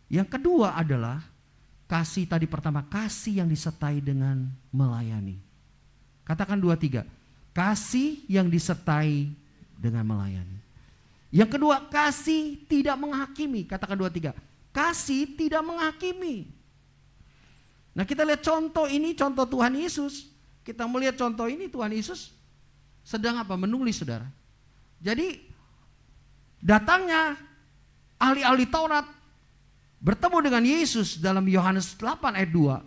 Yang kedua adalah kasih tadi pertama, kasih yang disertai dengan melayani. Katakan 2-3, kasih yang disertai dengan melayani. Yang kedua, kasih tidak menghakimi. Katakan 2-3, kasih tidak menghakimi. Nah, kita lihat contoh ini, contoh Tuhan Yesus. Kita melihat contoh ini, Tuhan Yesus sedang apa? Menulis, saudara. Jadi datangnya ahli-ahli Taurat bertemu dengan Yesus dalam Yohanes 8 ayat 2.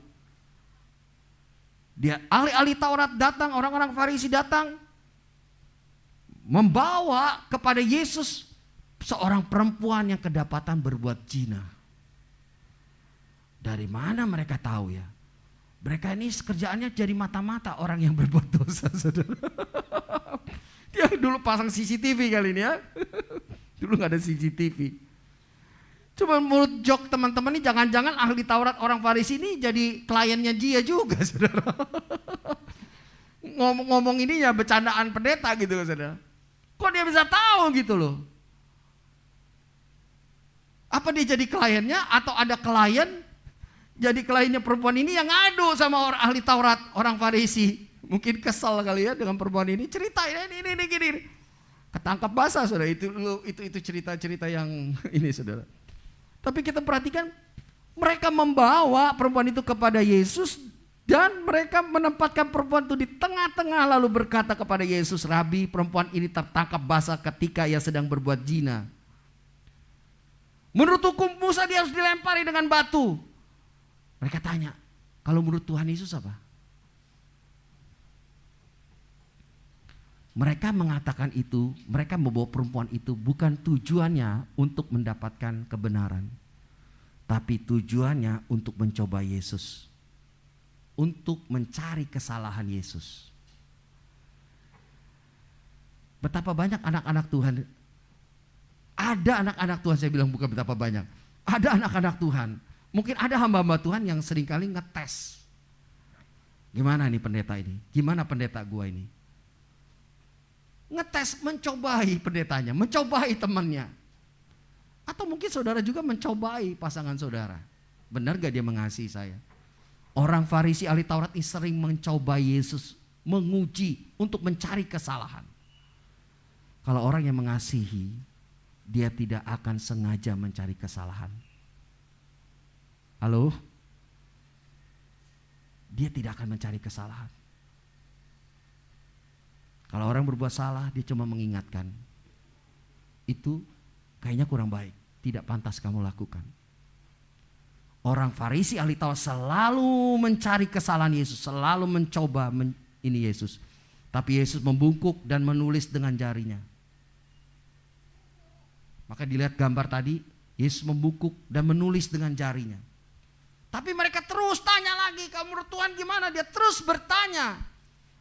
Dia ahli-ahli Taurat datang, orang-orang Farisi datang membawa kepada Yesus seorang perempuan yang kedapatan berbuat zina. Dari mana mereka tahu ya? Mereka ini kerjaannya jadi mata-mata orang yang berbuat dosa, saudara. Dia dulu pasang CCTV kali ini ya. Dulu gak ada CCTV. Cuma menurut jok teman-teman ini, jangan-jangan ahli Taurat orang Farisi ini jadi kliennya dia juga, saudara. Ngomong ini ya bercandaan pendeta gitu, saudara. Kok dia bisa tahu gitu loh? Apa dia jadi kliennya atau ada klien? Jadi kliennya perempuan ini yang ngadu sama orang ahli Taurat, orang Farisi. Mungkin kesal kali ya dengan perempuan ini. Cerita ini gini. Ketangkap basah, saudara. Itu cerita-cerita yang ini, saudara. Tapi kita perhatikan, mereka membawa perempuan itu kepada Yesus dan mereka menempatkan perempuan itu di tengah-tengah lalu berkata kepada Yesus, Rabi, perempuan ini tertangkap basah ketika ia sedang berbuat zina. Menurut hukum Musa dia harus dilempari dengan batu. Mereka tanya, kalau menurut Tuhan Yesus apa? Mereka mengatakan itu, mereka membawa perempuan itu bukan tujuannya untuk mendapatkan kebenaran. Tapi tujuannya untuk mencoba Yesus. Untuk mencari kesalahan Yesus. Betapa banyak anak-anak Tuhan. Ada anak-anak Tuhan, saya bilang bukan betapa banyak. Ada anak-anak Tuhan. Mungkin ada hamba-hamba Tuhan yang seringkali ngetes. Gimana nih pendeta ini? Gimana pendeta gua ini? Ngetes, mencobai pendetanya, mencobai temannya. Atau mungkin saudara juga mencobai pasangan saudara. Benar gak dia mengasihi saya? Orang Farisi ahli Taurat ini sering mencobai Yesus, menguji untuk mencari kesalahan. Kalau orang yang mengasihi, dia tidak akan sengaja mencari kesalahan. Halo? Dia tidak akan mencari kesalahan. Kalau orang berbuat salah, dia cuma mengingatkan. Itu kayaknya kurang baik, tidak pantas kamu lakukan. Orang Farisi ahli Taurat selalu mencari kesalahan Yesus, selalu mencoba ini Yesus. Tapi Yesus membungkuk dan menulis dengan jarinya. Maka dilihat gambar tadi, Yesus membungkuk dan menulis dengan jarinya. Tapi mereka terus tanya lagi, kamu menurut Tuhan gimana? Dia terus bertanya.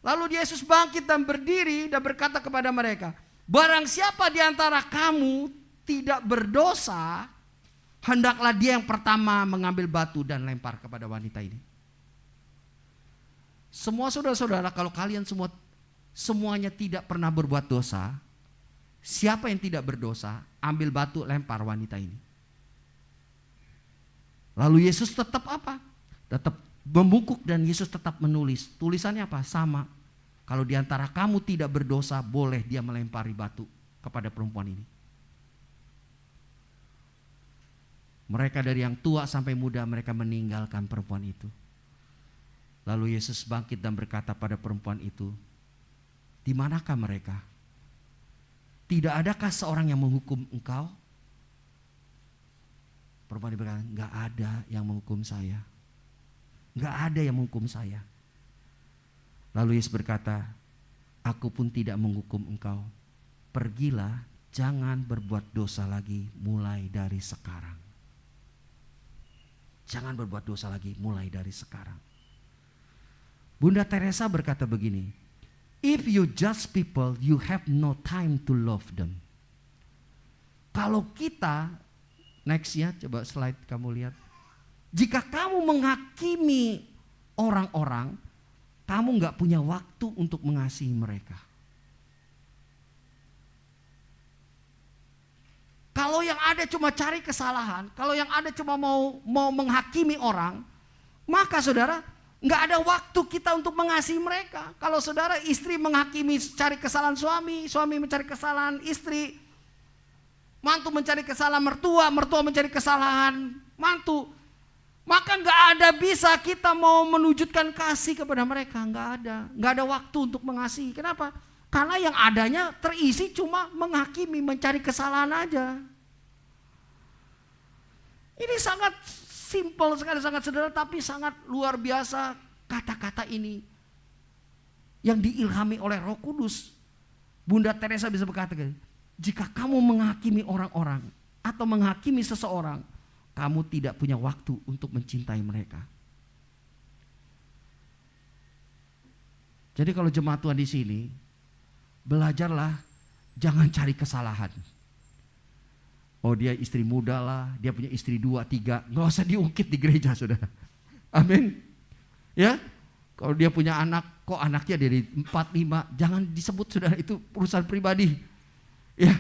Lalu Yesus bangkit dan berdiri dan berkata kepada mereka, barang siapa di antara kamu tidak berdosa, hendaklah dia yang pertama mengambil batu dan lempar kepada wanita ini. Semua saudara-saudara, kalau kalian semuanya tidak pernah berbuat dosa, siapa yang tidak berdosa, ambil batu lempar wanita ini. Lalu Yesus tetap apa? Tetap membungkuk dan Yesus tetap menulis. Tulisannya apa? Sama. Kalau di antara kamu tidak berdosa, boleh dia melempari batu kepada perempuan ini. Mereka dari yang tua sampai muda, mereka meninggalkan perempuan itu. Lalu Yesus bangkit dan berkata pada perempuan itu, di manakah mereka? Tidak adakah seorang yang menghukum engkau? Perempuan berkata, enggak ada yang menghukum saya. Enggak ada yang menghukum saya. Lalu Yesus berkata, aku pun tidak menghukum engkau. Pergilah, jangan berbuat dosa lagi mulai dari sekarang. Jangan berbuat dosa lagi mulai dari sekarang. Bunda Teresa berkata begini, if you judge people, you have no time to love them. Kalau kita, next ya, coba slide kamu lihat. Jika kamu menghakimi orang-orang, kamu gak punya waktu untuk mengasihi mereka. Kalau yang ada cuma cari kesalahan, kalau yang ada cuma mau menghakimi orang, maka saudara, nggak ada waktu kita untuk mengasihi mereka. Kalau saudara istri menghakimi cari kesalahan suami, suami mencari kesalahan istri, mantu mencari kesalahan mertua, mertua mencari kesalahan mantu, maka nggak ada bisa kita mau menunjukkan kasih kepada mereka, nggak ada waktu untuk mengasihi. Kenapa? Karena yang adanya terisi cuma menghakimi, mencari kesalahan aja. Ini sangat simple sekali, sangat sederhana, tapi sangat luar biasa kata-kata ini yang diilhami oleh Roh Kudus. Bunda Teresa bisa berkata, jika kamu menghakimi orang-orang atau menghakimi seseorang, kamu tidak punya waktu untuk mencintai mereka. Jadi kalau jemaat Tuhan di sini, belajarlah jangan cari kesalahan. Oh dia istri muda lah, dia punya istri 2, 3, nggak usah diungkit di gereja saudara. Amin. Ya, kalau dia punya anak, kok anaknya dari 4, 5, jangan disebut saudara, itu urusan pribadi. Ya,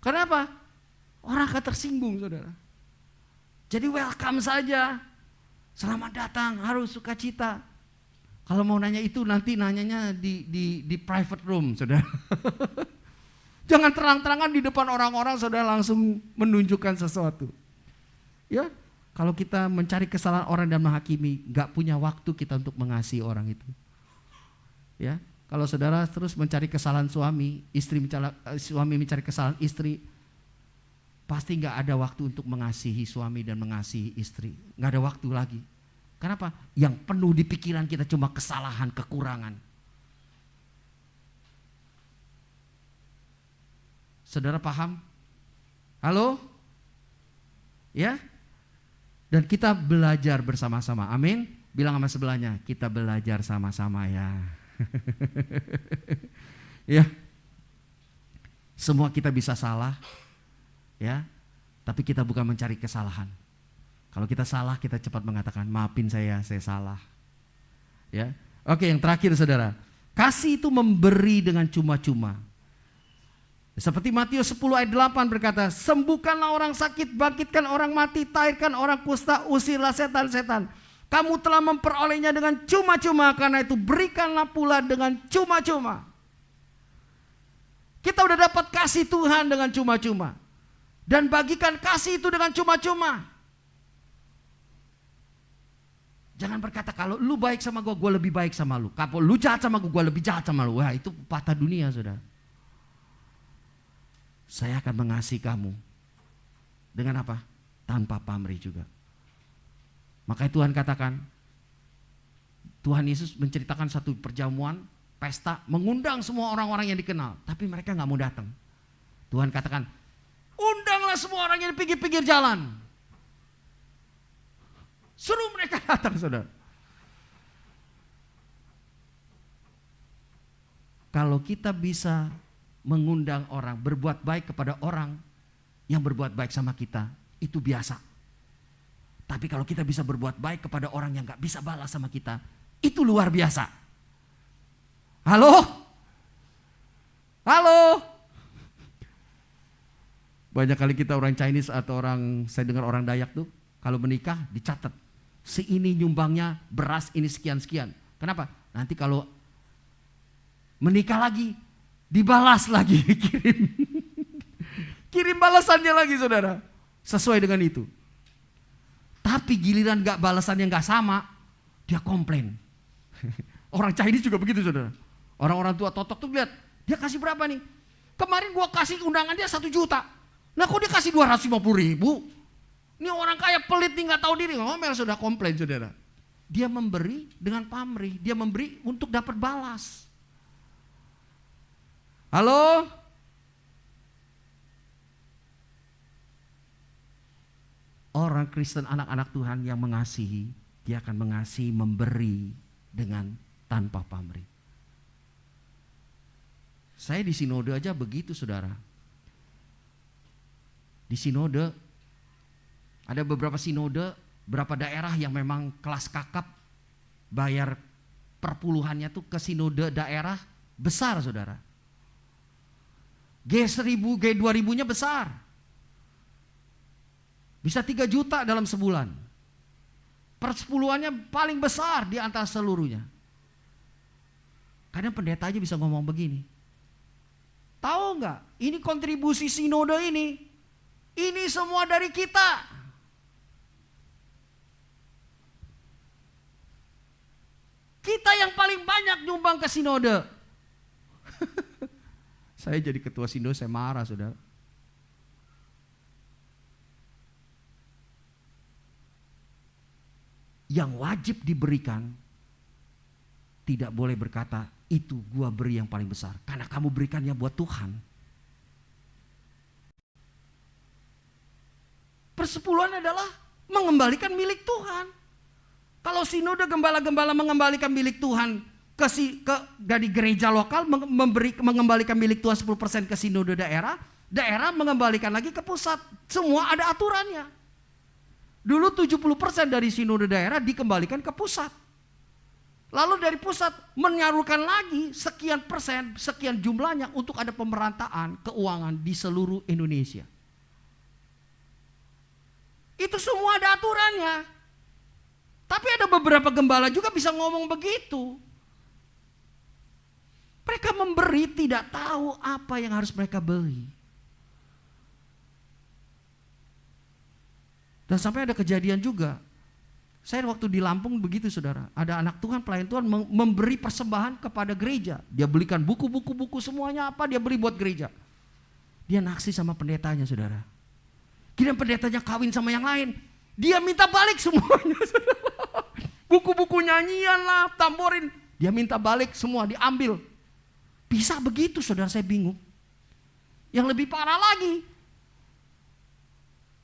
kenapa? Orang akan tersinggung saudara. Jadi welcome saja, selamat datang, harus sukacita. Kalau mau nanya itu nanti nanyanya di private room saudara. Jangan terang-terangan di depan orang-orang saudara langsung menunjukkan sesuatu. Ya, kalau kita mencari kesalahan orang dan menghakimi, gak punya waktu kita untuk mengasihi orang itu. Ya, kalau saudara terus mencari kesalahan suami, suami mencari kesalahan istri, pasti gak ada waktu untuk mengasihi suami dan mengasihi istri. Gak ada waktu lagi. Kenapa? Yang penuh di pikiran kita cuma kesalahan, kekurangan. Saudara paham? Halo? Ya? Dan kita belajar bersama-sama. Amin. Bilang sama sebelahnya, kita belajar sama-sama ya. Ya. Semua kita bisa salah. Ya. Tapi kita bukan mencari kesalahan. Kalau kita salah, kita cepat mengatakan, maafin saya salah. Ya. Oke, yang terakhir saudara. Kasih itu memberi dengan cuma-cuma. Seperti Matius 10 ayat 8 berkata, sembuhkanlah orang sakit, bangkitkan orang mati, tahirkan orang kusta, usirlah setan-setan. Kamu telah memperolehnya dengan cuma-cuma, karena itu berikanlah pula dengan cuma-cuma. Kita udah dapat kasih Tuhan dengan cuma-cuma. Dan bagikan kasih itu dengan cuma-cuma. Jangan berkata kalau lu baik sama gue lebih baik sama lu. Kalau lu jahat sama gue lebih jahat sama lu. Wah itu patah dunia saudara. Saya akan mengasihi kamu. Dengan apa? Tanpa pamrih juga. Makanya Tuhan katakan, Tuhan Yesus menceritakan satu perjamuan, pesta, mengundang semua orang-orang yang dikenal. Tapi mereka gak mau datang. Tuhan katakan, undanglah semua orang yang di pinggir-pinggir jalan. Suruh mereka datang saudara. Kalau kita bisa mengundang orang, berbuat baik kepada orang yang berbuat baik sama kita, itu biasa. Tapi kalau kita bisa berbuat baik kepada orang yang gak bisa balas sama kita, itu luar biasa. Halo? Halo? Banyak kali kita orang Chinese atau orang, saya dengar orang Dayak tuh, kalau menikah dicatat. Si ini nyumbangnya beras ini sekian-sekian. Kenapa? Nanti kalau menikah lagi, dibalas lagi, kirim balasannya lagi saudara, sesuai dengan itu. Tapi giliran gak balasannya gak sama, dia komplain. Orang Chinese juga begitu saudara. Orang-orang tua totok tuh lihat, dia kasih berapa nih? Kemarin gua kasih undangan dia 1 juta. Nah kok dia kasih 250.000? Ini orang kaya pelit nih gak tahu diri, ngomel sudah komplain saudara. Dia memberi dengan pamrih, dia memberi untuk dapat balas. Halo? Orang Kristen, anak-anak Tuhan yang mengasihi, dia akan mengasihi, memberi dengan tanpa pamrih. Saya di sinode aja begitu saudara. Di sinode ada beberapa sinode, beberapa daerah yang memang kelas kakap, bayar perpuluhannya tuh ke sinode daerah besar saudara. G1000, G2000-nya besar. Bisa 3 juta dalam sebulan. Persepuluhannya paling besar di antara seluruhnya. Kadang pendeta aja bisa ngomong begini. Tahu nggak? Ini kontribusi sinode ini. Ini semua dari kita. Kita yang paling banyak nyumbang ke sinode. Saya jadi ketua sinode, saya marah saudara. Yang wajib diberikan, tidak boleh berkata, itu gua beri yang paling besar. Karena kamu berikannya buat Tuhan. Persepuluhan adalah mengembalikan milik Tuhan. Kalau sinode gembala-gembala mengembalikan milik Tuhan dari gereja lokal, mengembalikan milik Tuhan 10% ke sinode daerah, daerah mengembalikan lagi ke pusat. Semua ada aturannya. Dulu 70% dari sinode daerah dikembalikan ke pusat. Lalu dari pusat menyalurkan lagi sekian persen, sekian jumlahnya untuk ada pemerataan keuangan di seluruh Indonesia. Itu semua ada aturannya. Tapi ada beberapa gembala juga bisa ngomong begitu. Mereka memberi tidak tahu apa yang harus mereka beli. Dan sampai ada kejadian juga. Saya waktu di Lampung begitu saudara. Ada anak Tuhan, pelayan Tuhan memberi persembahan kepada gereja. Dia belikan buku-buku semuanya apa dia beli buat gereja. Dia naksir sama pendetanya saudara. Kira pendetanya kawin sama yang lain. Dia minta balik semuanya saudara. Buku-buku nyanyian lah, tamborin. Dia minta balik semua, diambil. Bisa begitu saudara, saya bingung. Yang lebih parah lagi.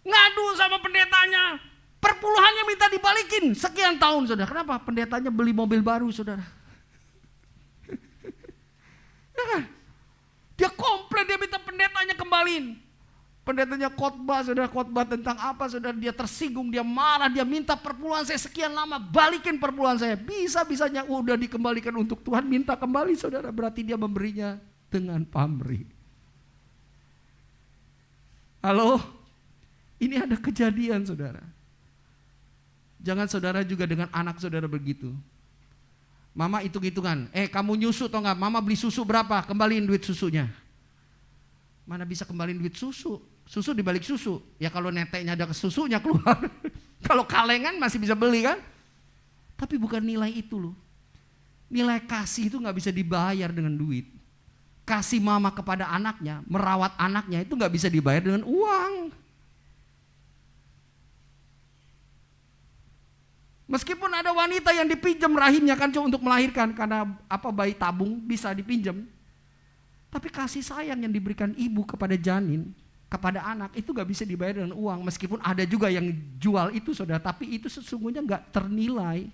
Ngadu sama pendetanya. Perpuluhannya minta dibalikin sekian tahun saudara. Kenapa? Pendetanya beli mobil baru saudara. Ya kan? Dia komplain, dia minta pendetanya kembaliin. Pendetanya khotbah saudara, khotbah tentang apa saudara. Dia tersinggung, dia marah, dia minta perpuluhan saya sekian lama. Balikin perpuluhan saya. Bisa-bisanya udah dikembalikan untuk Tuhan, minta kembali saudara. Berarti dia memberinya dengan pamrih. Halo? Ini ada kejadian saudara. Jangan saudara juga dengan anak saudara begitu. Mama hitung-hitungan. Kamu nyusu atau enggak? Mama beli susu berapa? Kembaliin duit susunya. Mana bisa kembaliin duit susu? Susu dibalik susu. Ya kalau neteknya ada susunya keluar. Kalau kalengan masih bisa beli kan? Tapi bukan nilai itu loh. Nilai kasih itu gak bisa dibayar dengan duit. Kasih mama kepada anaknya, merawat anaknya itu gak bisa dibayar dengan uang. Meskipun ada wanita yang dipinjam rahimnya kan untuk melahirkan karena bayi tabung bisa dipinjam. Tapi kasih sayang yang diberikan ibu kepada janin, kepada anak itu gak bisa dibayar dengan uang. Meskipun ada juga yang jual itu saudara, tapi itu sesungguhnya gak ternilai.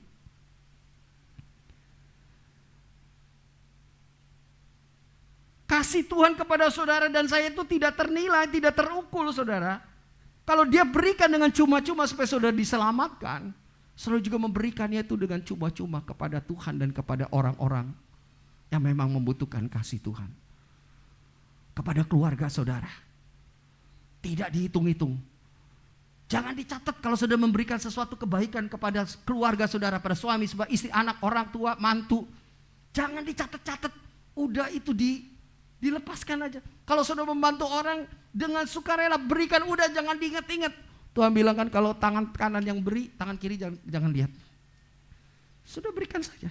Kasih Tuhan kepada saudara dan saya itu tidak ternilai, tidak terukur saudara. Kalau dia berikan dengan cuma-cuma supaya saudara diselamatkan, saudara juga memberikannya itu dengan cuma-cuma kepada Tuhan dan kepada orang-orang yang memang membutuhkan kasih Tuhan. Kepada keluarga saudara. Tidak dihitung-hitung. Jangan dicatat kalau saudara memberikan sesuatu kebaikan kepada keluarga saudara, pada suami, istri, anak, orang tua, mantu. Jangan dicatat-catat. Udah itu dilepaskan aja. Kalau saudara membantu orang dengan sukarela, berikan, udah jangan diingat-ingat. Tuhan bilang kan kalau tangan kanan yang beri, tangan kiri jangan lihat. Sudah berikan saja.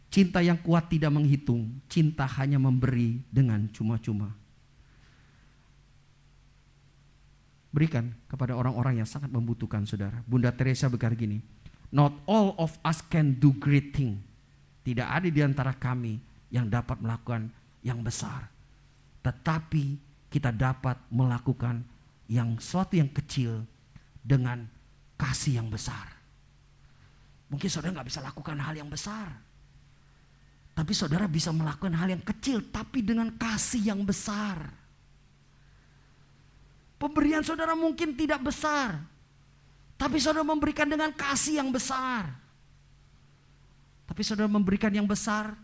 Cinta yang kuat tidak menghitung, cinta hanya memberi dengan cuma-cuma. Berikan kepada orang-orang yang sangat membutuhkan saudara. Bunda Teresa berkata gini, not all of us can do great thing. Tidak ada di antara kami yang dapat melakukan yang besar. Tetapi kita dapat melakukan sesuatu yang kecil dengan kasih yang besar. Mungkin saudara gak bisa lakukan hal yang besar. Tapi saudara bisa melakukan hal yang kecil tapi dengan kasih yang besar. Pemberian saudara mungkin tidak besar. Tapi saudara memberikan dengan kasih yang besar. Tapi saudara memberikan yang besar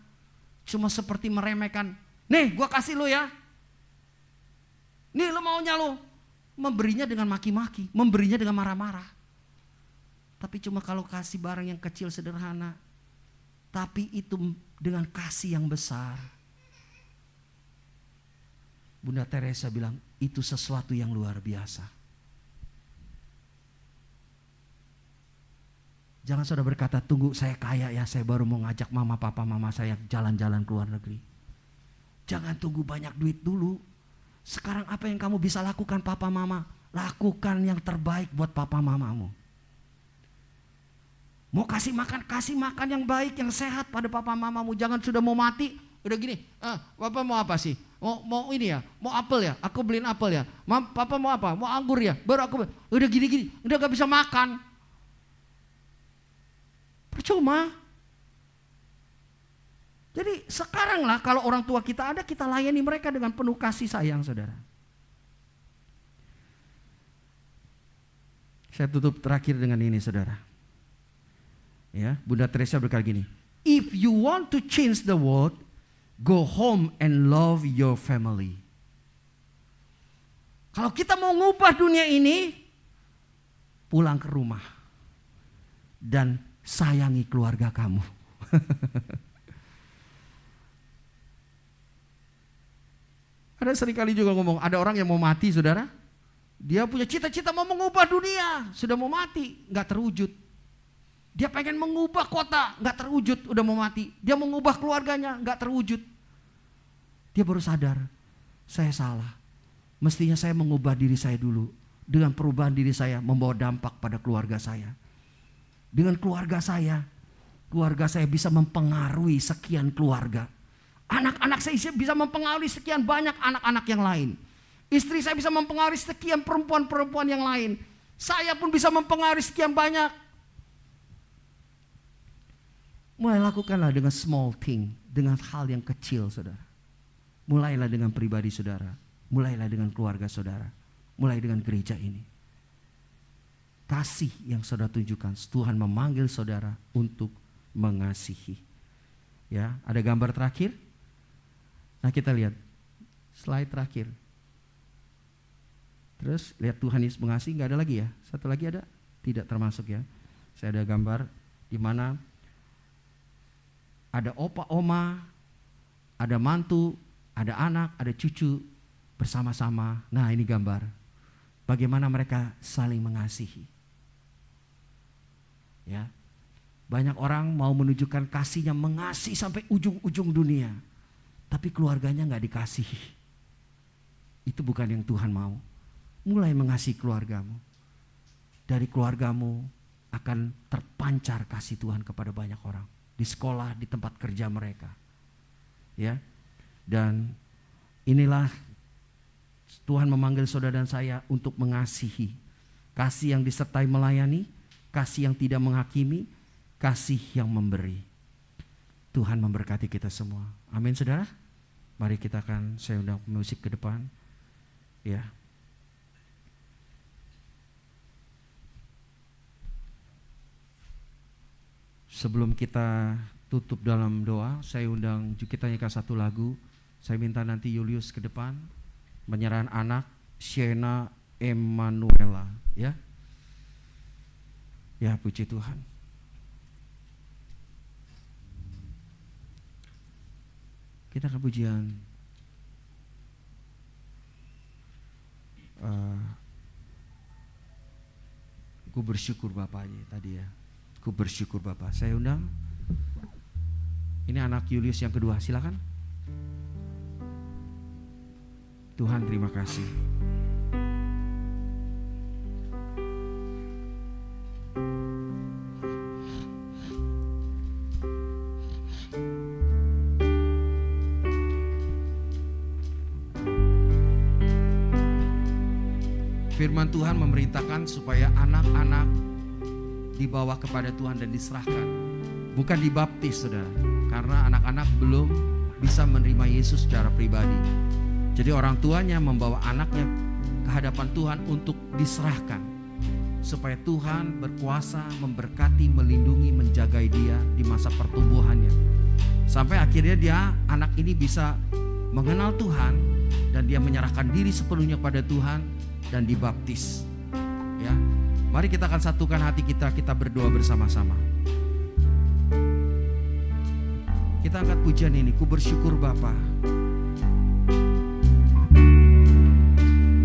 cuma seperti meremehkan. Nih gua kasih lo ya. Nih lo maunya lo. Memberinya dengan maki-maki. Memberinya dengan marah-marah. Tapi cuma kalau kasih barang yang kecil sederhana. Tapi itu dengan kasih yang besar. Bunda Teresa bilang itu sesuatu yang luar biasa. Jangan saudara berkata, tunggu saya kaya ya, saya baru mau ngajak mama papa mama saya jalan-jalan ke luar negeri. Jangan tunggu banyak duit dulu. Sekarang apa yang kamu bisa lakukan papa mama? Lakukan yang terbaik buat papa mamamu. Mau kasih makan yang baik, yang sehat pada papa mamamu. Jangan sudah mau mati, udah gini, papa mau apa sih? Mau ini ya, mau apel ya, aku beliin apel ya. Papa mau apa? Mau anggur ya, baru aku udah gini-gini, udah gak bisa makan. Percuma. Jadi sekarang lah kalau orang tua kita ada, kita layani mereka dengan penuh kasih sayang saudara. Saya tutup terakhir dengan ini saudara. Ya, Bunda Teresa berkata gini, if you want to change the world, go home and love your family. Kalau kita mau ngubah dunia ini, pulang ke rumah dan sayangi keluarga kamu. Ada seringkali juga ngomong, ada orang yang mau mati saudara. Dia punya cita-cita mau mengubah dunia, sudah mau mati, gak terwujud. Dia pengen mengubah kota, gak terwujud, udah mau mati. Dia mau mengubah keluarganya, gak terwujud. Dia baru sadar, saya salah. Mestinya saya mengubah diri saya dulu. Dengan perubahan diri saya membawa dampak pada keluarga saya. Dengan keluarga saya bisa mempengaruhi sekian keluarga. Anak-anak saya bisa mempengaruhi sekian banyak anak-anak yang lain. Istri saya bisa mempengaruhi sekian perempuan-perempuan yang lain. Saya pun bisa mempengaruhi sekian banyak. Mulai lakukanlah dengan small thing, dengan hal yang kecil saudara. Mulailah dengan pribadi saudara, mulailah dengan keluarga saudara, mulai dengan gereja ini. Kasih yang saudara tunjukkan, Tuhan memanggil saudara untuk mengasihi. Ya, ada gambar terakhir. Nah kita lihat slide terakhir. Terus lihat Tuhan Yesus mengasihi, nggak ada lagi ya? Satu lagi ada? Tidak termasuk ya. Saya ada gambar di mana ada opa oma, ada mantu, ada anak, ada cucu bersama-sama. Nah ini gambar bagaimana mereka saling mengasihi. Ya, banyak orang mau menunjukkan kasihnya, mengasihi sampai ujung-ujung dunia, tapi keluarganya nggak dikasihi. Itu bukan yang Tuhan mau. Mulai mengasihi keluargamu. Dari keluargamu akan terpancar kasih Tuhan kepada banyak orang. Di sekolah, di tempat kerja mereka. Ya. Dan inilah Tuhan memanggil saudara dan saya untuk mengasihi. Kasih yang disertai melayani, kasih yang tidak menghakimi, kasih yang memberi. Tuhan memberkati kita semua. Amin saudara. Mari kita akan, saya undang musik ke depan. Ya. Sebelum kita tutup dalam doa, saya undang kita nyanyikan satu lagu. Saya minta nanti Julius ke depan menyerahkan anak Shena Emanuela, ya. Ya, puji Tuhan. Kita akan pujian ku bersyukur Bapak tadi ya. Ku bersyukur Bapak. Saya undang. Ini anak Julius yang kedua, silakan. Tuhan terima kasih. Firman Tuhan memerintahkan supaya anak-anak dibawa kepada Tuhan dan diserahkan. Bukan dibaptis, saudara, karena anak-anak belum bisa menerima Yesus secara pribadi. Jadi orang tuanya membawa anaknya ke hadapan Tuhan untuk diserahkan, supaya Tuhan berkuasa memberkati, melindungi, menjagai dia di masa pertumbuhannya. Sampai akhirnya anak ini bisa mengenal Tuhan dan dia menyerahkan diri sepenuhnya pada Tuhan dan dibaptis. Ya, mari kita akan satukan hati kita berdoa bersama-sama. Kita angkat pujian ini, ku bersyukur Bapa.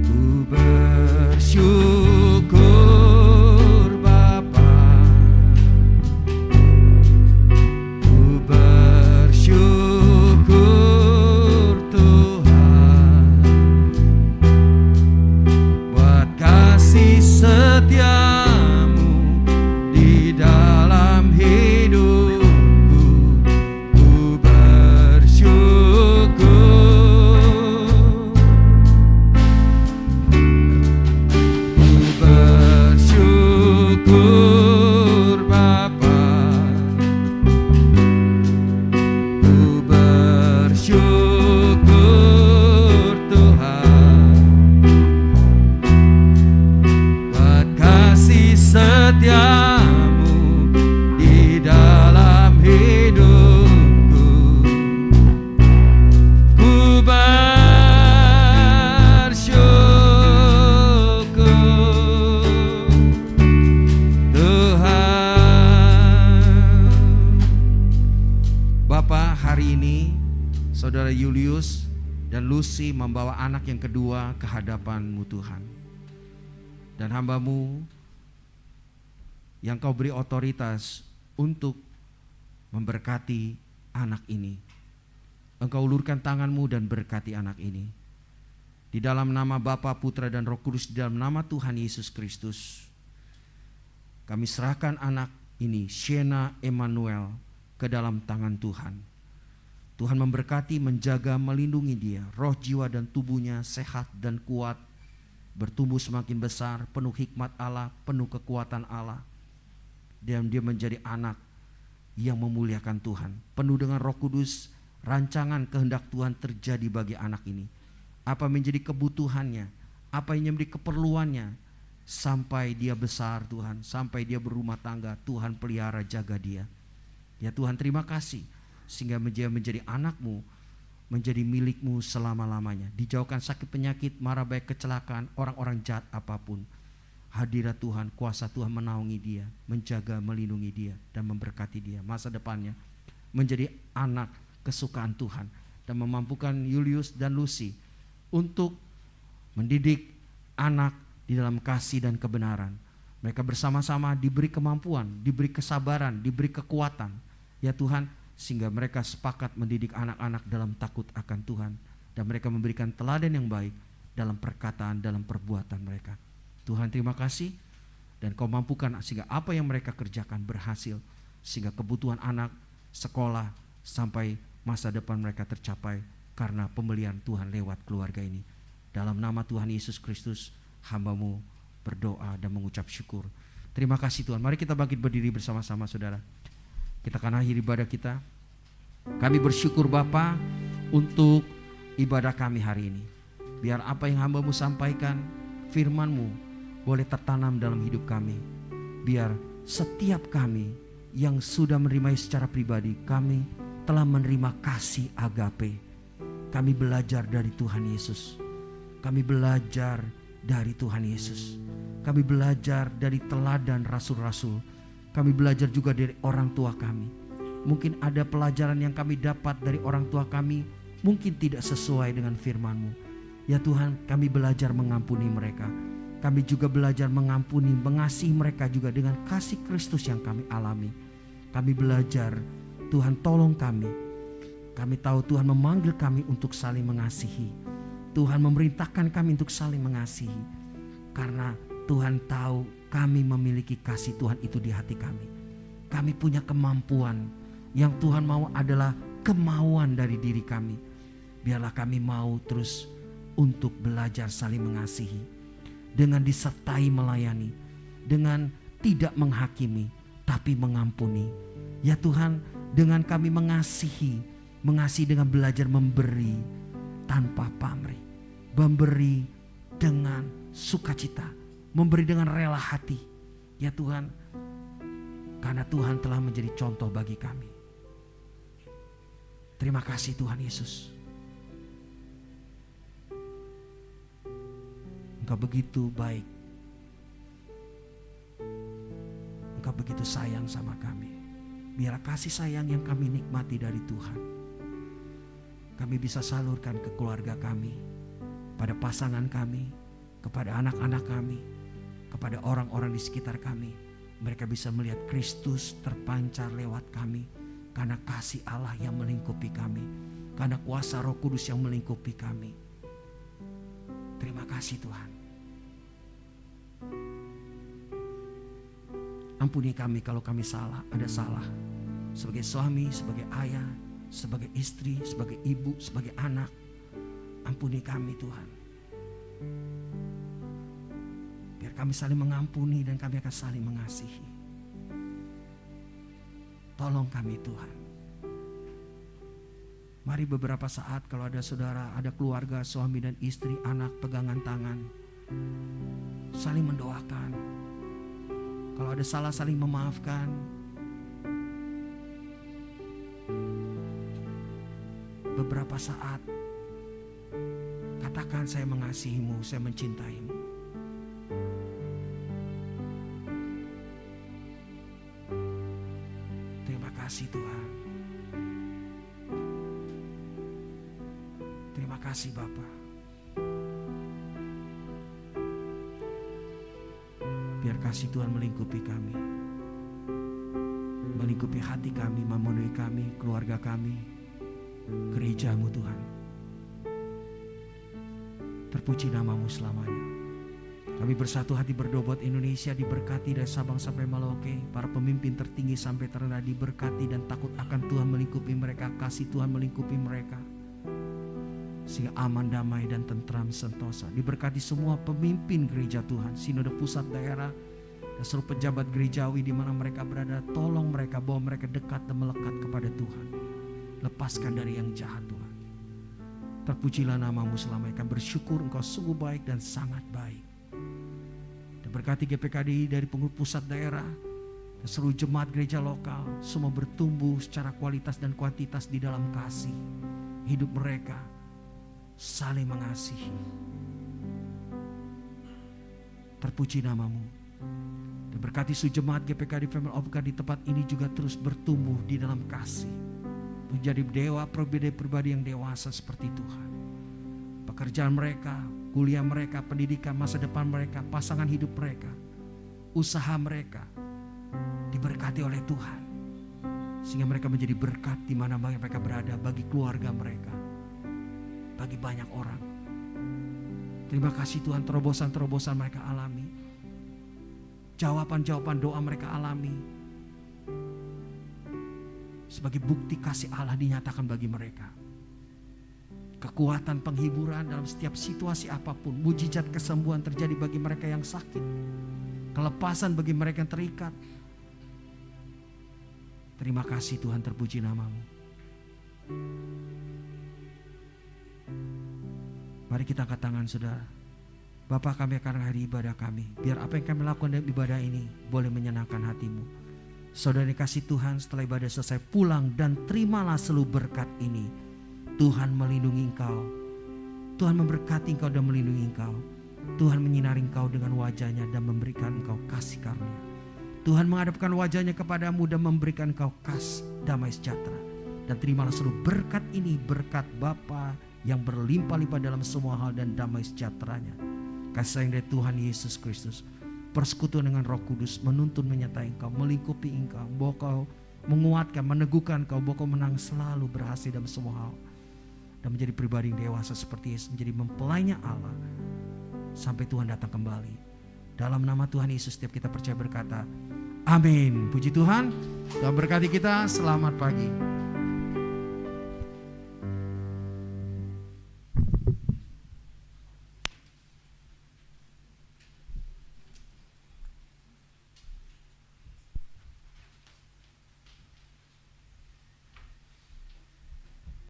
Ku bersyukur Bapa. Ku bersyukur Tuhan buat kasih setiamu di dalam hidupku. Ku bersyukur. Saudara Julius dan Lucy membawa anak yang kedua ke hadapan-Mu Tuhan. Dan hamba-Mu yang Kau beri otoritas untuk memberkati anak ini. Engkau ulurkan tangan-Mu dan berkati anak ini. Di dalam nama Bapa, Putra dan Roh Kudus, di dalam nama Tuhan Yesus Kristus, kami serahkan anak ini, Shena Emmanuel, ke dalam tangan Tuhan. Tuhan memberkati, menjaga, melindungi dia. Roh, jiwa, dan tubuhnya sehat dan kuat, bertumbuh semakin besar, penuh hikmat Allah, penuh kekuatan Allah. Dan dia menjadi anak yang memuliakan Tuhan, penuh dengan Roh Kudus. Rancangan kehendak Tuhan terjadi bagi anak ini. Apa menjadi kebutuhannya, apa yang menjadi keperluannya, sampai dia besar Tuhan, sampai dia berumah tangga, Tuhan pelihara, jaga dia. Ya Tuhan, terima kasih sehingga menjadi anak-Mu, menjadi milik-Mu selama-lamanya. Dijauhkan sakit penyakit, mara baik, kecelakaan, orang-orang jahat apapun. Hadirat Tuhan, kuasa Tuhan menaungi dia, menjaga, melindungi dia, dan memberkati dia. Masa depannya menjadi anak kesukaan Tuhan, dan memampukan Julius dan Lucy untuk mendidik anak di dalam kasih dan kebenaran. Mereka bersama-sama diberi kemampuan, diberi kesabaran, diberi kekuatan. Ya Tuhan, sehingga mereka sepakat mendidik anak-anak dalam takut akan Tuhan. Dan mereka memberikan teladan yang baik dalam perkataan, dalam perbuatan mereka. Tuhan, terima kasih. Dan Kau mampukan sehingga apa yang mereka kerjakan berhasil. Sehingga kebutuhan anak, sekolah, sampai masa depan mereka tercapai. Karena pembelian Tuhan lewat keluarga ini. Dalam nama Tuhan Yesus Kristus, hamba-Mu berdoa dan mengucap syukur. Terima kasih Tuhan. Mari kita bangkit berdiri bersama-sama saudara. Kita akan akhiri ibadah kita. Kami bersyukur Bapa untuk ibadah kami hari ini. Biar apa yang hamba-Mu sampaikan, firman-Mu boleh tertanam dalam hidup kami. Biar setiap kami yang sudah menerima secara pribadi, kami telah menerima kasih agape. Kami belajar dari Tuhan Yesus. Kami belajar dari Tuhan Yesus. Kami belajar dari teladan rasul-rasul. Kami belajar juga dari orang tua kami. Mungkin ada pelajaran yang kami dapat dari orang tua kami, mungkin tidak sesuai dengan firman-Mu. Ya Tuhan, kami belajar mengampuni mereka. Kami juga belajar mengampuni, mengasihi mereka juga dengan kasih Kristus yang kami alami. Kami belajar, Tuhan tolong kami. Kami tahu Tuhan memanggil kami untuk saling mengasihi. Tuhan memerintahkan kami untuk saling mengasihi. Karena Tuhan tahu kami memiliki kasih Tuhan itu di hati kami. Kami punya kemampuan. Yang Tuhan mau adalah kemauan dari diri kami. Biarlah kami mau terus untuk belajar saling mengasihi. Dengan disertai melayani. Dengan tidak menghakimi, tapi mengampuni. Ya Tuhan, dengan kami mengasihi dengan belajar memberi tanpa pamrih, memberi dengan sukacita, memberi dengan rela hati. Ya Tuhan, karena Tuhan telah menjadi contoh bagi kami. Terima kasih Tuhan Yesus. Engkau begitu baik. Engkau begitu sayang sama kami. Biar kasih sayang yang kami nikmati dari Tuhan, kami bisa salurkan ke keluarga kami, pada pasangan kami, kepada anak-anak kami, kepada orang-orang di sekitar kami. Mereka bisa melihat Kristus terpancar lewat kami, karena kasih Allah yang melingkupi kami, karena kuasa Roh Kudus yang melingkupi kami. Terima kasih Tuhan. Ampuni kami kalau kami ada salah. Sebagai suami, sebagai ayah, sebagai istri, sebagai ibu, sebagai anak. Ampuni kami Tuhan. Biar kami saling mengampuni dan kami akan saling mengasihi. Tolong kami Tuhan. Mari beberapa saat kalau ada saudara, ada keluarga, suami dan istri, anak, pegangan tangan. Saling mendoakan. Kalau ada salah saling memaafkan. Beberapa saat katakan, saya mengasihimu, saya mencintaimu. Terima kasih Tuhan. Terima kasih Bapa. Biar kasih Tuhan melingkupi kami, melingkupi hati kami, memenuhi kami, keluarga kami, gerejamu Tuhan. Terpuji namamu selamanya. Kami bersatu hati berdoa buat Indonesia, diberkati dari Sabang sampai Merauke. Para pemimpin tertinggi sampai terendah diberkati, dan takut akan Tuhan melingkupi mereka, kasih Tuhan melingkupi mereka, sehingga aman, damai dan tentram sentosa. Diberkati semua pemimpin gereja Tuhan, sinode pusat, daerah, dan seluruh pejabat gerejawi di mana mereka berada. Tolong mereka, bawa mereka dekat dan melekat kepada Tuhan. Lepaskan dari yang jahat Tuhan. Terpujilah namamu selamanya. Kami bersyukur Engkau sungguh baik dan sangat baik. Dan berkati GPKDI dari pengurus pusat, daerah, dan seluruh jemaat gereja lokal, semua bertumbuh secara kualitas dan kuantitas di dalam kasih. Hidup mereka saling mengasihi. Terpuji namamu. Dan berkati seluruh jemaat GPKD Family of God di tempat ini juga terus bertumbuh di dalam kasih, menjadi pribadi yang dewasa seperti Tuhan. Pekerjaan mereka, kuliah mereka, pendidikan, masa depan mereka, pasangan hidup mereka, usaha mereka diberkati oleh Tuhan, sehingga mereka menjadi berkat di mana mereka berada, bagi keluarga mereka, bagi banyak orang. Terima kasih Tuhan, terobosan-terobosan mereka alami, jawaban-jawaban doa mereka alami, sebagai bukti kasih Allah dinyatakan bagi mereka. Kekuatan penghiburan dalam setiap situasi apapun, mujizat kesembuhan terjadi bagi mereka yang sakit, kelepasan bagi mereka yang terikat. Terima kasih Tuhan, terpuji namamu. Mari kita angkat tangan saudara. Bapa, kami akan hari ibadah kami, biar apa yang kami lakukan dalam ibadah ini boleh menyenangkan hatimu. Saudara dikasih Tuhan, setelah ibadah selesai pulang dan terimalah seluruh berkat ini. Tuhan melindungi engkau, Tuhan memberkati engkau dan melindungi engkau. Tuhan menyinari engkau dengan wajahnya dan memberikan engkau kasih karunia. Tuhan menghadapkan wajahnya kepadamu dan memberikan engkau kasih damai sejahtera. Dan terimalah seluruh berkat ini, berkat Bapa yang berlimpah-limpah dalam semua hal dan damai sejahteranya. Kasih sayang dari Tuhan Yesus Kristus, persekutuan dengan Roh Kudus menuntun, menyertai engkau, melingkupi engkau, bahwa kau menguatkan, meneguhkan kau, bahwa kau menang selalu, berhasil dalam semua hal, dan menjadi pribadi yang dewasa seperti Yesus, menjadi mempelainya Allah sampai Tuhan datang kembali. Dalam nama Tuhan Yesus setiap kita percaya berkata amin. Puji Tuhan. Tuhan berkati kita. Selamat pagi.